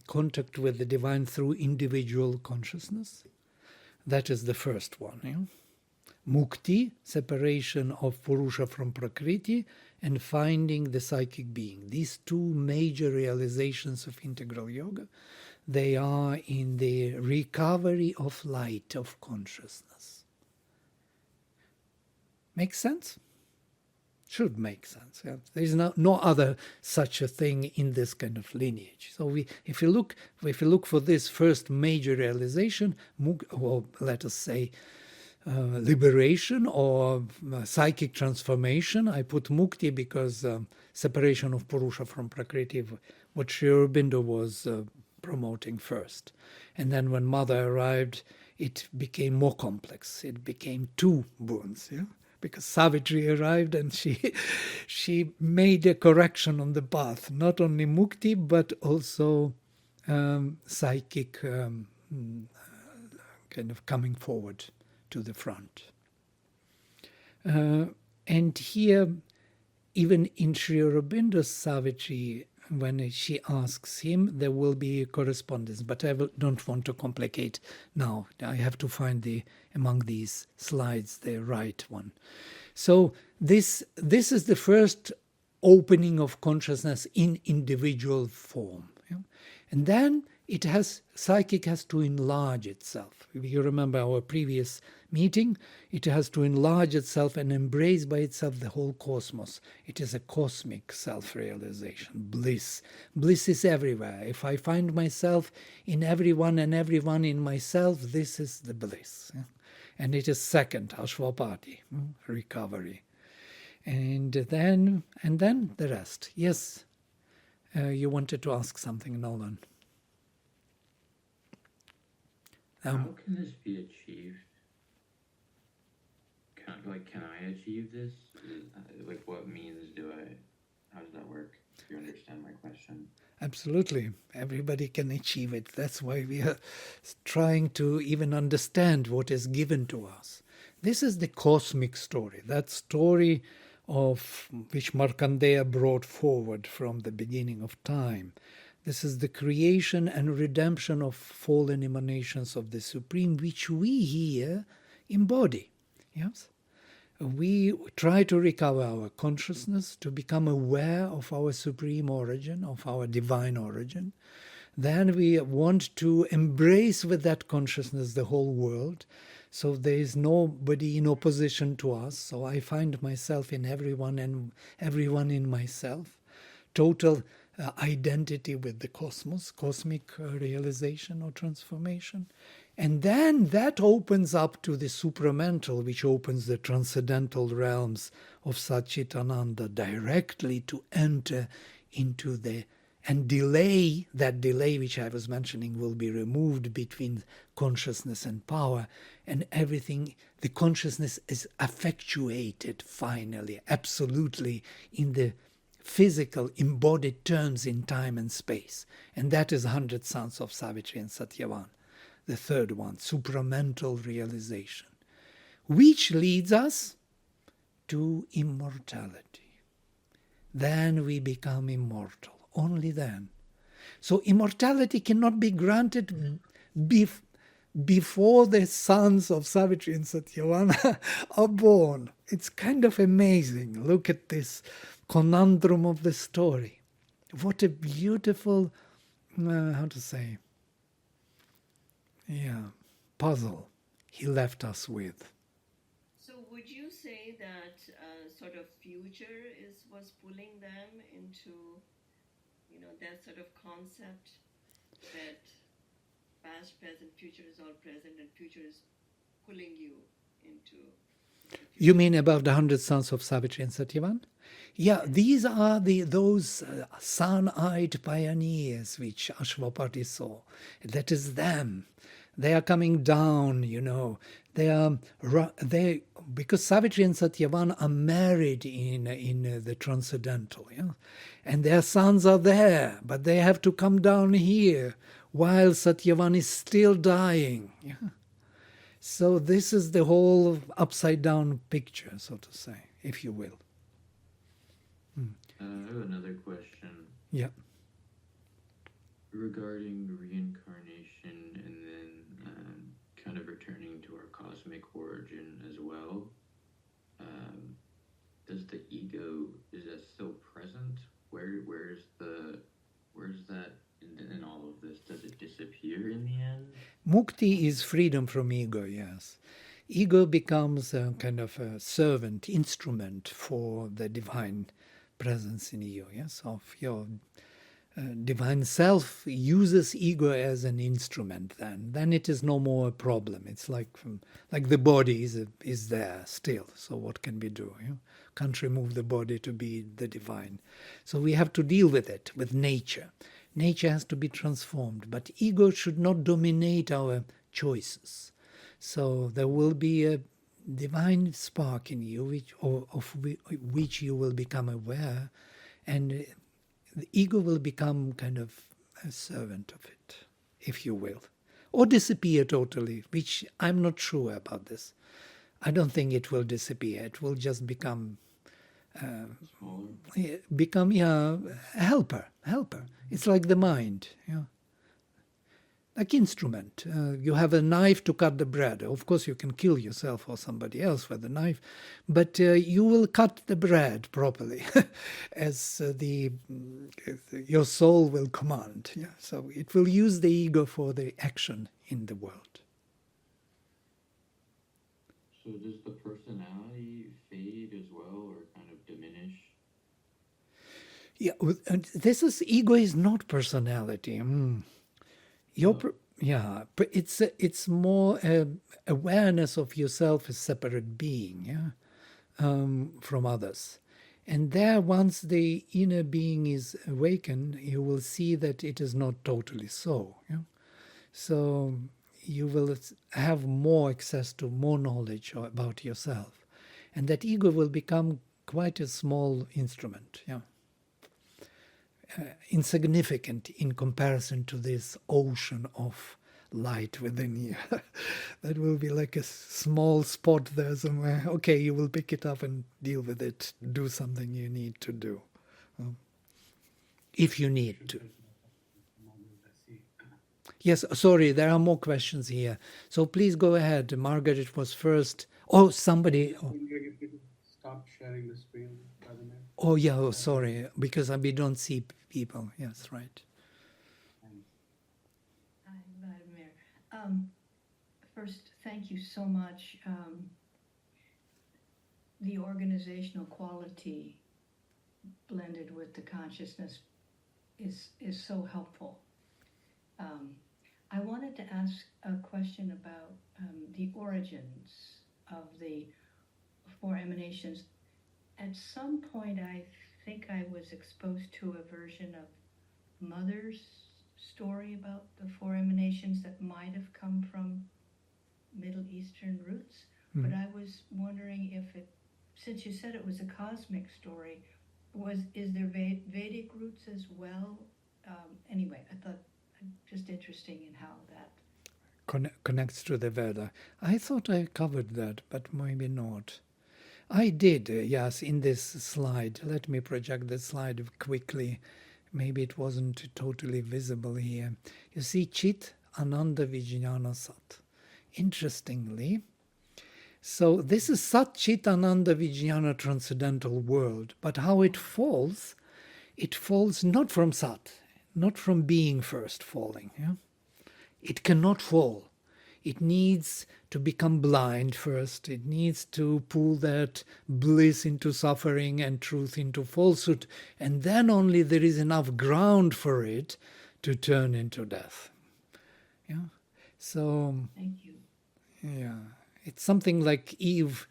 contact with the divine through individual consciousness. That is the first one. Mukti, separation of Purusha from Prakriti, and finding the psychic being. These two major realizations of integral yoga, they are in the recovery of light of consciousness. Makes sense? Should make sense. Yeah? There is no other such a thing in this kind of lineage. So if you look for this first major realization, or let us say liberation or psychic transformation, I put mukti because separation of Purusha from Prakriti, what Sri Aurobindo was promoting first. And then when Mother arrived, it became more complex. It became two boons, because Savitri arrived and she made a correction on the path, not only mukti but also psychic kind of coming forward to the front. And here, even in Sri Aurobindo's Savitri, when she asks him, there will be a correspondence, but I don't want to complicate now. I have to find among these slides the right one. So this is the first opening of consciousness in individual form. And then psychic has to enlarge itself. If you remember our previous meeting, it has to enlarge itself and embrace by itself the whole cosmos. It is a cosmic self-realization, bliss. Bliss is everywhere. If I find myself in everyone and everyone in myself, this is the bliss. And it is second, Aswapati, recovery. And then the rest. Yes, you wanted to ask something, Nolan. How can this be achieved? Can I achieve this? What means how does that work? If you understand my question. Absolutely. Everybody can achieve it. That's why we are trying to even understand what is given to us. This is the cosmic story, that story of which Markandeya brought forward from the beginning of time. This is the creation and redemption of fallen emanations of the Supreme, which we here embody. Yes? We try to recover our consciousness, to become aware of our supreme origin, of our divine origin. Then we want to embrace with that consciousness the whole world. So there is nobody in opposition to us. So I find myself in everyone and everyone in myself. Total identity with the cosmos, cosmic realization or transformation. And then that opens up to the supramental, which opens the transcendental realms of Satchitananda directly to enter into and that delay which I was mentioning will be removed between consciousness and power, and everything, the consciousness is effectuated finally, absolutely in the physical embodied terms in time and space. And that is 100 Sons of Savitri and Satyavan. The third one, supramental realization, which leads us to immortality. Then we become immortal, only then. So immortality cannot be granted before the sons of Savitri and Satyavan are born. It's kind of amazing. Look at this conundrum of the story. What a beautiful, puzzle he left us with. sort of future was pulling them into, that sort of concept that past, present, future is all present, and future is pulling you into. You mean about the 100 sons of Savitri and Satyavan? Yeah, these are those sun-eyed pioneers which Aswapati saw. That is them. They are coming down, because Savitri and Satyavan are married in the transcendental, yeah? And their sons are there, but they have to come down here while Satyavan is still dying. Yeah? So this is the whole upside-down picture, so to say, if you will. I have another question. Yeah. Regarding reincarnation and then kind of returning to our cosmic origin as well. Does the ego, is that still present? Where's that in all of this? Does it disappear in the end? Mukti is freedom from ego, yes. Ego becomes a kind of a servant, instrument for the divine presence in you, yes, of your divine self uses ego as an instrument then it is no more a problem. It's like the body is there still, so what can we do? Can't remove the body to be the divine. So we have to deal with it, with nature. Nature has to be transformed, but ego should not dominate our choices. So there will be a divine spark in you of which you will become aware, and the ego will become kind of a servant of it, if you will. Or disappear totally, which I'm not sure about this. I don't think it will disappear. It will just become a helper. It's like the mind, like instrument. You have a knife to cut the bread. Of course, you can kill yourself or somebody else with the knife, but you will cut the bread properly, as your soul will command. Yeah? So it will use the ego for the action in the world. So does the personality fade as well, or kind of diminish? Yeah, ego is not personality. It's more awareness of yourself as separate being, from others. And there, once the inner being is awakened, you will see that it is not totally so. So you will have more access to more knowledge about yourself. And that ego will become quite a small instrument, insignificant in comparison to this ocean of light within you. That will be like a small spot there somewhere. Okay, you will pick it up and deal with it, do something you need to do, if you need to. Yes, sorry, there are more questions here. So please go ahead. Margaret was first. Oh, somebody. Oh. Stop sharing the screen, Vladimir. Oh, yeah, sorry, because we don't see people. Yes, right. Hi, Vladimir. First, thank you so much. The organizational quality blended with the consciousness is so helpful. I wanted to ask a question about the origins of the four emanations. At some point, I think I was exposed to a version of Mother's story about the four emanations that might have come from Middle Eastern roots. But I was wondering if it, since you said it was a cosmic story, is there Vedic roots as well? Anyway, I thought just interesting in how that connects to the Veda. I thought I covered that, but maybe not. I did, yes, in this slide. Let me project the slide quickly. Maybe it wasn't totally visible here. You see Chit, Ananda, Vijnana, Sat. Interestingly, so this is Sat, Chit, Ananda, Vijnana, transcendental world. But how it falls not from Sat, not from being first falling. Yeah? It cannot fall. it needs to become blind first. It needs to pull that bliss into suffering and truth into falsehood, and then only there is enough ground for it to turn into death. Yeah. So Thank you. yeah, it's something like Eve,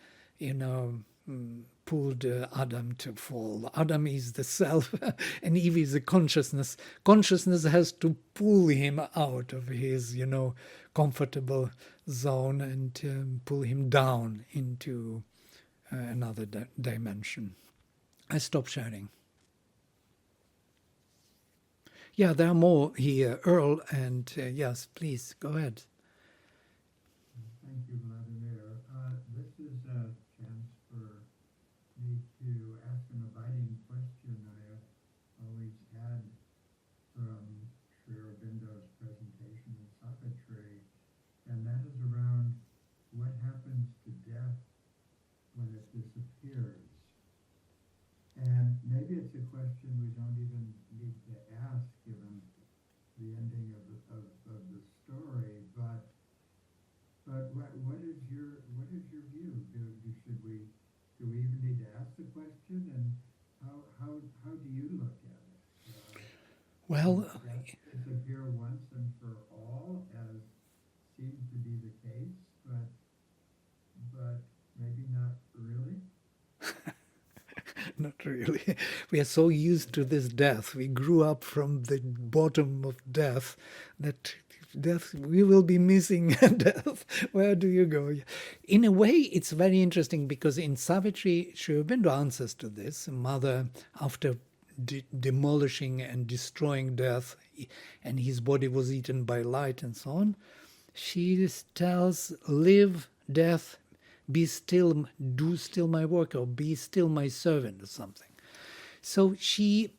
pulled Adam to fall. Adam is the self, and Eve is the consciousness. Consciousness has to pull him out of his, comfortable zone and pull him down into another dimension. I stop sharing. Yeah, there are more here. Earl, and yes, please, go ahead. Thank you, Vladimir. This is a chance for me to ask an abiding question I always had from Sri Aurobindo's presentation in Savitri, and that is around what happens to death when it disappears. And maybe it's a question we don't even need to ask given the ending of the story, but what is your view? Do we even need to ask the question, and how do you look at it? Well, does death disappear once and for all, as seems to be the case, but maybe not really? not really. We are so used to this death. We grew up from the bottom of death that death, we will be missing death. Where do you go? In a way, it's very interesting because in Savitri, Sri Aurobindo answers to this. Mother, after demolishing and destroying death, and his body was eaten by light and so on, she tells, live, death, be still, do still my work, or be still my servant, or something. So she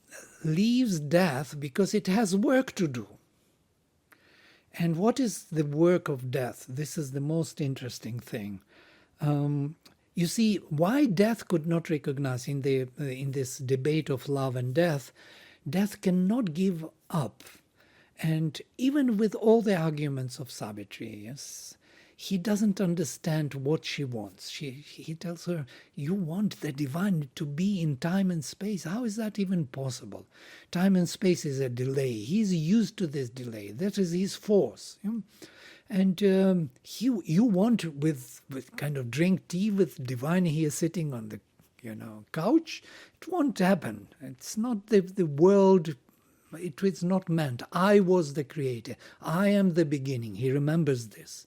leaves death because it has work to do. And what is the work of death? This is the most interesting thing. You see, why death could not recognize in this debate of love and death, death cannot give up. And even with all the arguments of Savitri, yes, he doesn't understand what she wants. He tells her, you want the divine to be in time and space. How is that even possible? Time and space is a delay. He's used to this delay. That is his force. And you want with kind of drink tea with divine here sitting on the couch. It won't happen. It's not the world. It was not meant. I was the creator. I am the beginning. He remembers this.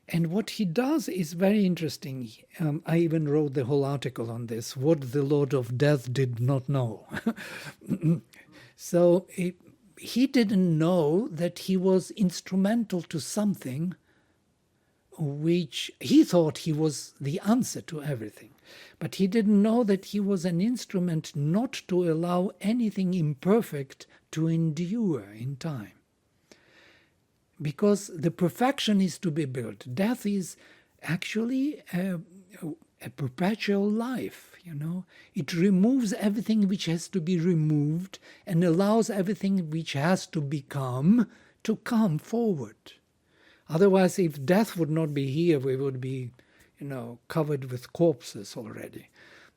And what he does is very interesting. I even wrote the whole article on this, what the Lord of Death did not know. So he didn't know that he was instrumental to something which he thought he was the answer to everything. But he didn't know that he was an instrument not to allow anything imperfect to endure in time. Because the perfection is to be built. Death is actually a perpetual life, It removes everything which has to be removed and allows everything which has to become to come forward. Otherwise, if death would not be here, we would be, covered with corpses already.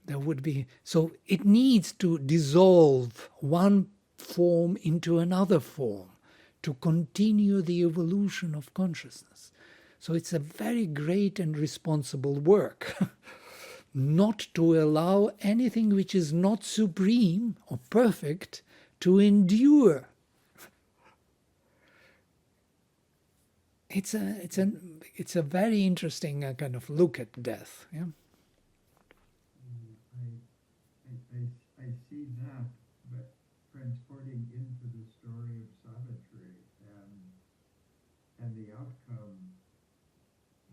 There would be... So it needs to dissolve one form into another form to continue the evolution of consciousness. So it's a very great and responsible work, not to allow anything which is not supreme or perfect to endure. It's a very interesting kind of look at death. Yeah? I see that, but transporting into the story of Savitri and the outcome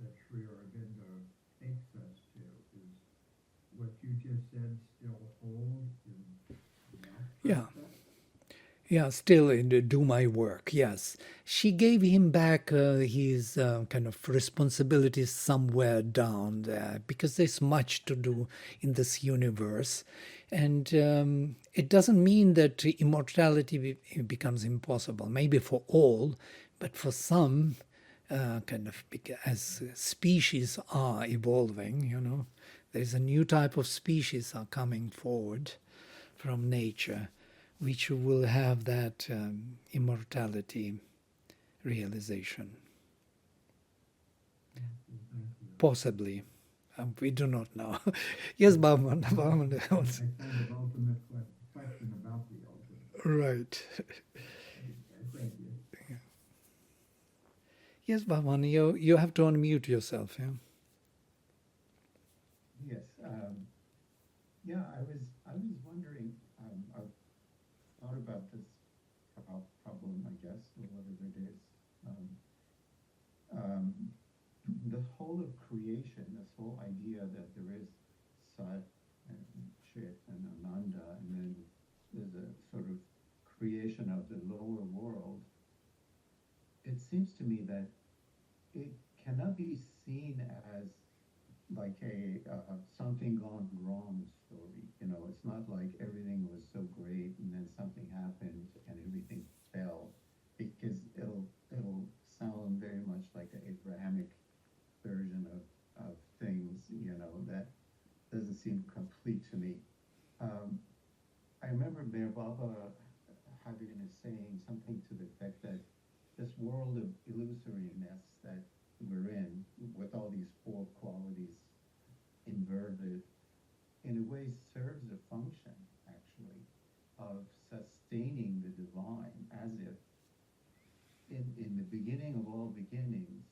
that Sri Aurobindo takes us to, is what you just said still hold in the outcome? Yeah, still do my work, yes. She gave him back his kind of responsibilities somewhere down there, because there's much to do in this universe. And it doesn't mean that immortality becomes impossible, maybe for all, but for some, as species are evolving, there's a new type of species are coming forward from nature, which will have that immortality realization. Possibly. We do not know. Yes, Bhavan. Bhavan. A kind of ultimate question about the ultimate. Right. Thank you. Yes, Bhavan, you have to unmute yourself, yeah? Yes. I was wondering. I've thought about this problem, I guess, or whatever it is. The whole of creation, this whole idea that there is Sat and Chit and Ananda, and then there's a sort of creation of the lower world. It seems to me that it cannot be seen as like a something gone wrong story. It's not like everything was so great and then something happened and everything fell, because it'll sound very much like the Abrahamic version of things. That doesn't seem complete to me. I remember Mayor Baba having a saying something to the effect that this world of illusoriness that we're in, with all these four qualities inverted, in a way serves a function, actually, of sustaining the divine, as if in the beginning of all beginnings,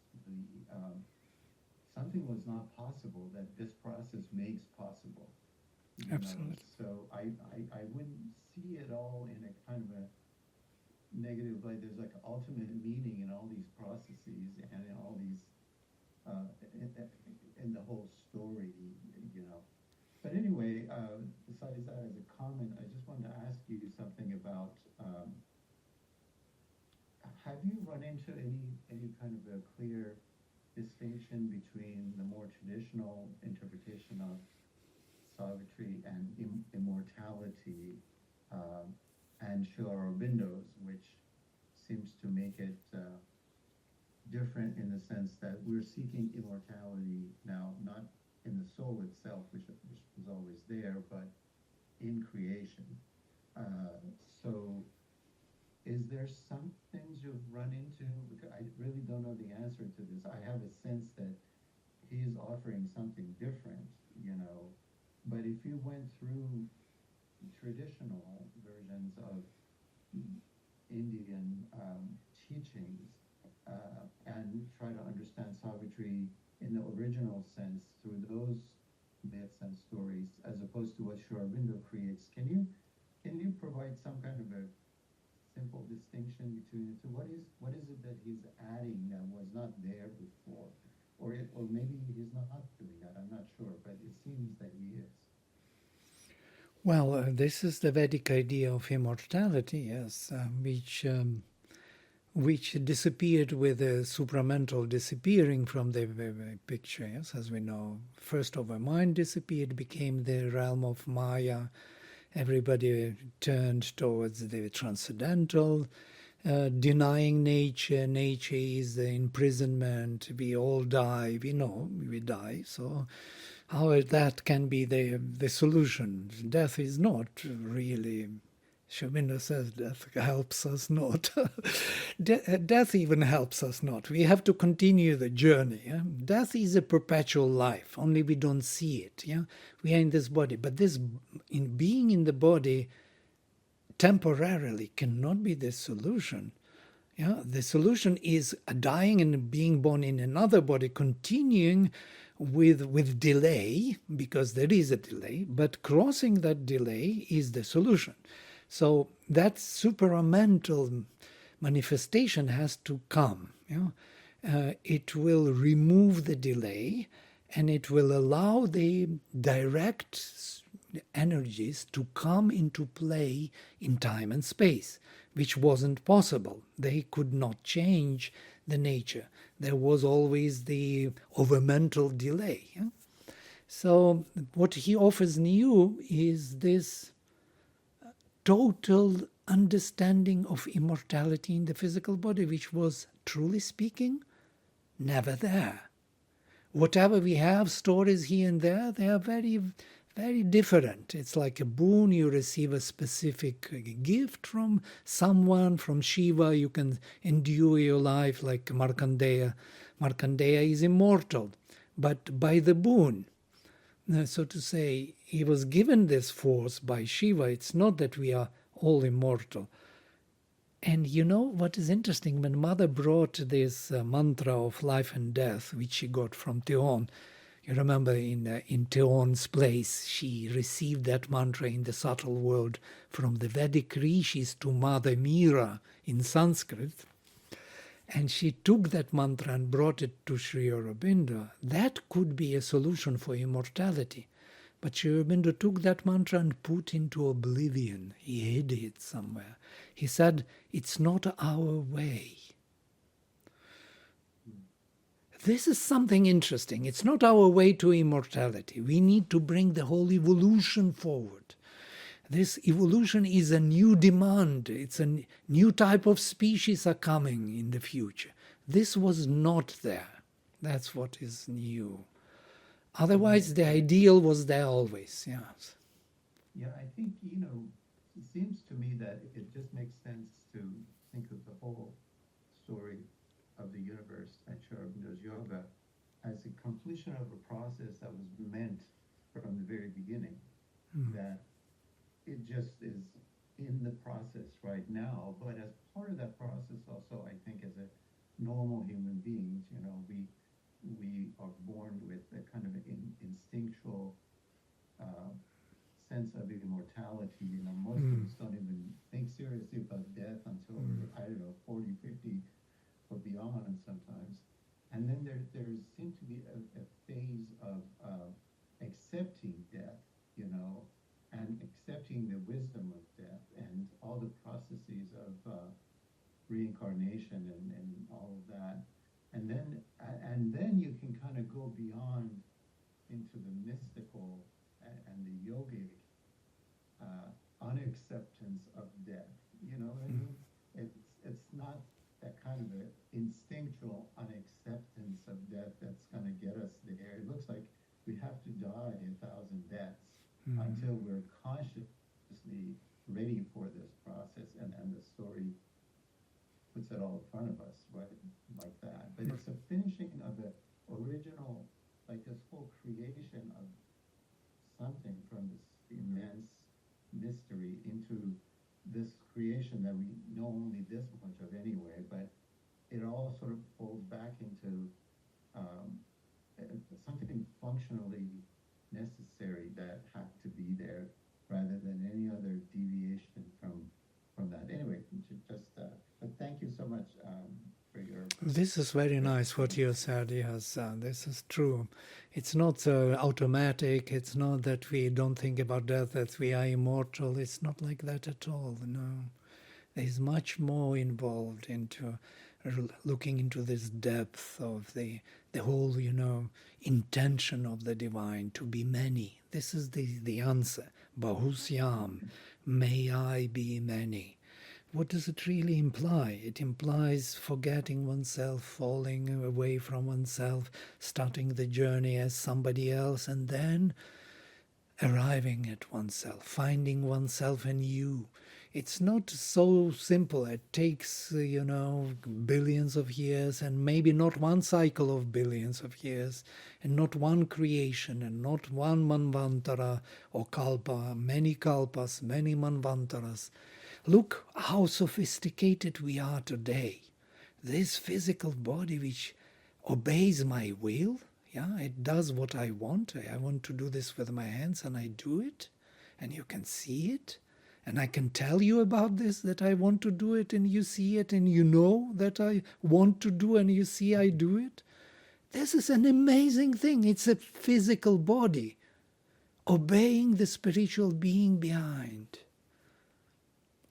something was not possible that this process makes possible. Absolutely. So I wouldn't see it all in a kind of a negative way. There's like ultimate meaning in all these processes and in all these in the whole story. But anyway, besides that, as a comment, I just wanted to ask you something about. Have you run into any kind of a clear distinction between the more traditional interpretation of Savitri and immortality and Sri Aurobindo's, which seems to make it different in the sense that we're seeking immortality now, not in the soul itself, which was always there, but in creation. So is there some things you've run into? Because I really don't know the answer to this. I have a sense that he is offering something different, but if you went through traditional versions of Indian teachings and try to understand Savitri in the original sense through those myths and stories, as opposed to what Sri Aurobindo creates, can you provide some kind of a simple distinction between the two? What is it that he's adding that was not there before, or maybe he's not doing that? I'm not sure, but it seems that he is. Well, this is the Vedic idea of immortality, yes, which disappeared with the supramental disappearing from the picture, yes, as we know. First of all, mind disappeared, became the realm of Maya. Everybody turned towards the transcendental, denying nature. Nature is the imprisonment. We all die. We know we die. So how that can be the solution? Death is not really. Aurobindo says death helps us not. Death even helps us not. We have to continue the journey. Yeah? Death is a perpetual life, only we don't see it. Yeah? We are in this body, but being in the body temporarily cannot be the solution. Yeah? The solution is dying and being born in another body, continuing with delay, because there is a delay, but crossing that delay is the solution. So that supramental manifestation has to come. It will remove the delay, and it will allow the direct energies to come into play in time and space, which wasn't possible. They could not change the nature. There was always the overmental delay. So what he offers new is this total understanding of immortality in the physical body, which was, truly speaking, never there. Whatever we have, stories here and there, they are very, very different. It's like a boon. You receive a specific gift from someone, from Shiva. You can endure your life like Markandeya. Markandeya is immortal, but by the boon. So to say, he was given this force by Shiva. It's not that we are all immortal. And you know what is interesting? When Mother brought this mantra of life and death, which she got from Theon, you remember in Theon's place, she received that mantra in the subtle world from the Vedic rishis to Mother Mira in Sanskrit. And she took that mantra and brought it to Sri Aurobindo. That could be a solution for immortality. But Sri Aurobindo took that mantra and put into oblivion. He hid it somewhere. He said, it's not our way. This is something interesting. It's not our way to immortality. We need to bring the whole evolution forward. This evolution is a new demand. It's a new type of species are coming in the future. This was not there. That's what is new. Otherwise, the ideal was there always. Yes. Yeah, I think, it seems to me that it just makes sense to think of the whole story of the universe and Sri Aurobindo's yoga as a completion of a process that was meant from the very beginning. That it just is in the process right now, but as part of that process also, I think as a normal human beings, we are born with a kind of instinctual sense of immortality. Most of us don't even think seriously about death until we're, 40, 50 or beyond sometimes. And then there seemed to be a phase of accepting death, and accepting the wisdom of death and all the processes of reincarnation and all of that. And then you can kind of go beyond into the mystical and the yogic unacceptance of death. You know what I mean? It's not that kind of an instinctual unacceptance of death that's going to get us there. It looks like we have to die 1,000 deaths until we're consciously ready for this process, and the story puts it all in front of us, right, like that. But it's a finishing of the original, like this whole creation of something from this immense mystery into this creation that we know only this much of anyway, but it all sort of folds back into something functionally necessary that had to be there rather than any other deviation from that. Anyway, but thank you so much for your... This is very nice what you said. Yes, this is true. It's not automatic. It's not that we don't think about death, that we are immortal. It's not like that at all. No, there's much more involved into looking into this depth of the whole, intention of the divine to be many. This is the answer. Bahusyam, may I be many. What does it really imply? It implies forgetting oneself, falling away from oneself, starting the journey as somebody else, and then arriving at oneself, finding oneself anew. It's not so simple. It takes, billions of years, and maybe not one cycle of billions of years, and not one creation, and not one manvantara or kalpa, many kalpas, many manvantaras. Look how sophisticated we are today. This physical body which obeys my will, it does what I want. I want to do this with my hands, and I do it, and you can see it. And I can tell you about this, that I want to do it, and you see it, and you know that I want to do, and you see I do it. This is an amazing thing. It's a physical body obeying the spiritual being behind.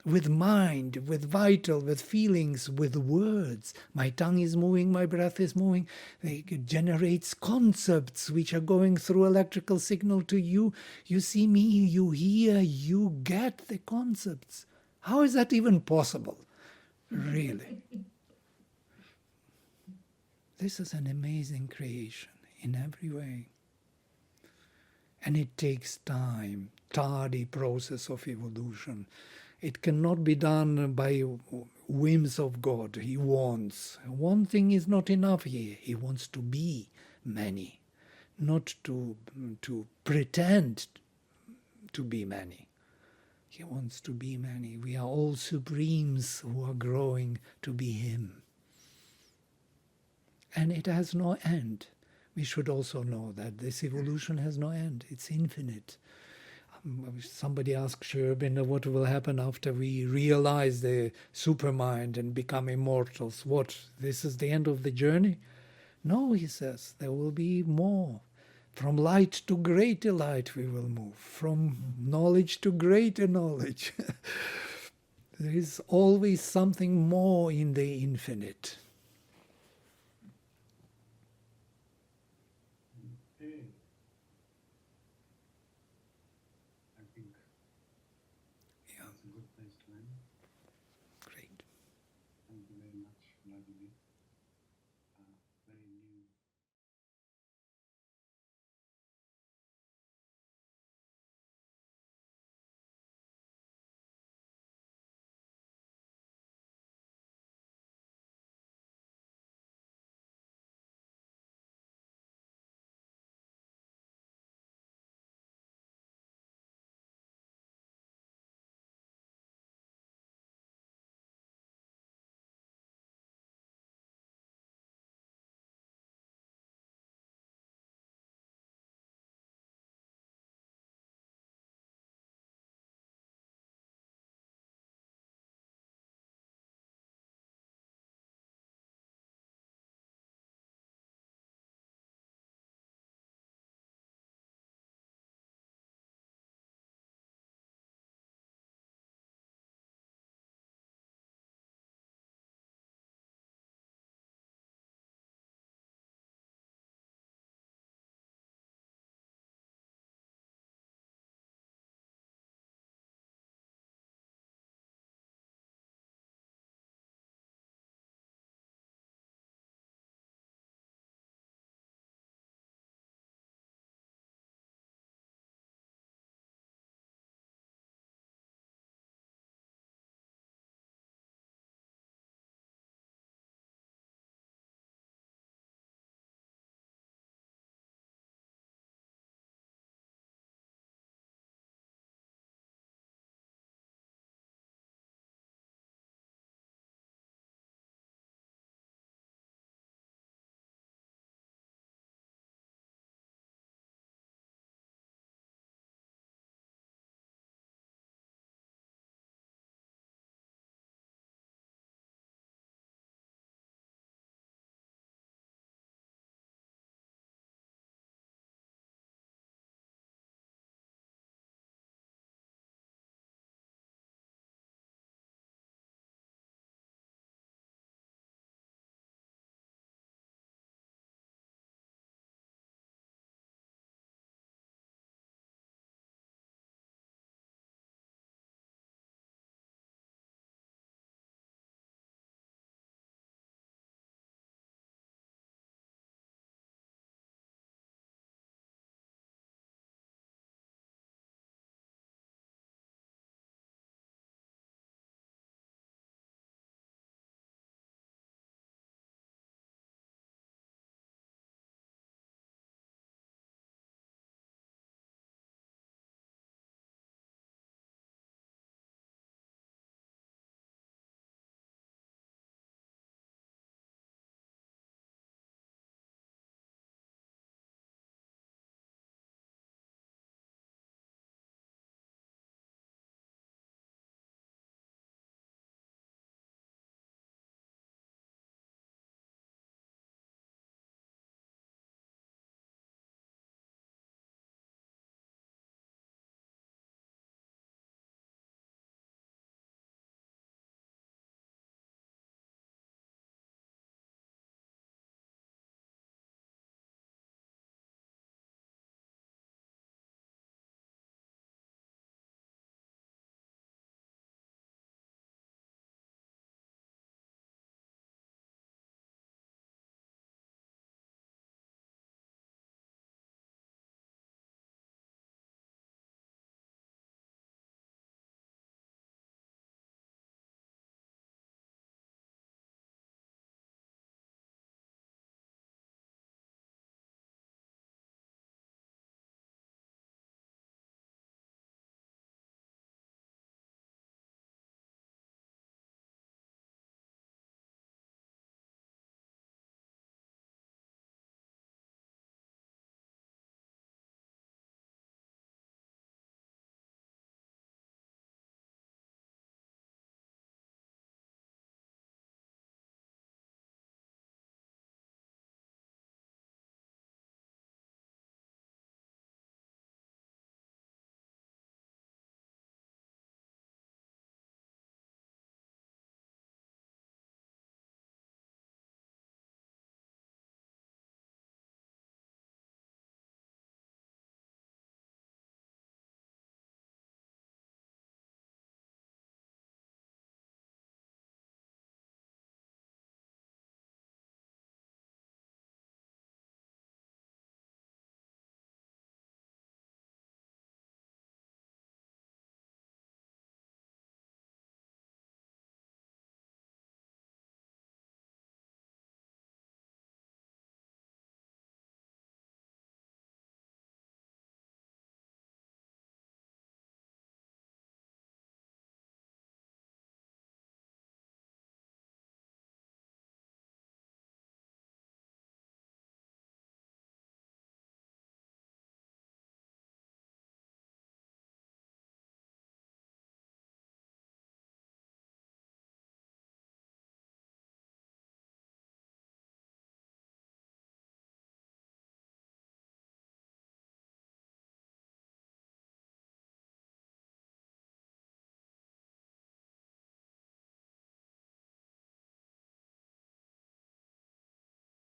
With mind, with vital, with feelings, with words. My tongue is moving, my breath is moving. It generates concepts which are going through electrical signal to you. You see me, you hear, you get the concepts. How is that even possible? Really? This is an amazing creation in every way. And it takes time, tardy process of evolution. It cannot be done by whims of God. He wants. One thing is not enough here. He wants to be many, not to pretend to be many. He wants to be many. We are all supremes who are growing to be Him. And it has no end. We should also know that this evolution has no end. It's infinite. Somebody asked Sri Aurobindo what will happen after we realize the supermind and become immortals. What? This is the end of the journey? No, he says, there will be more. From light to greater light we will move. From knowledge to greater knowledge. There is always something more in the infinite. Okay. I think Yeah, it's a good place to end. great. Thank you very much, Vladimir.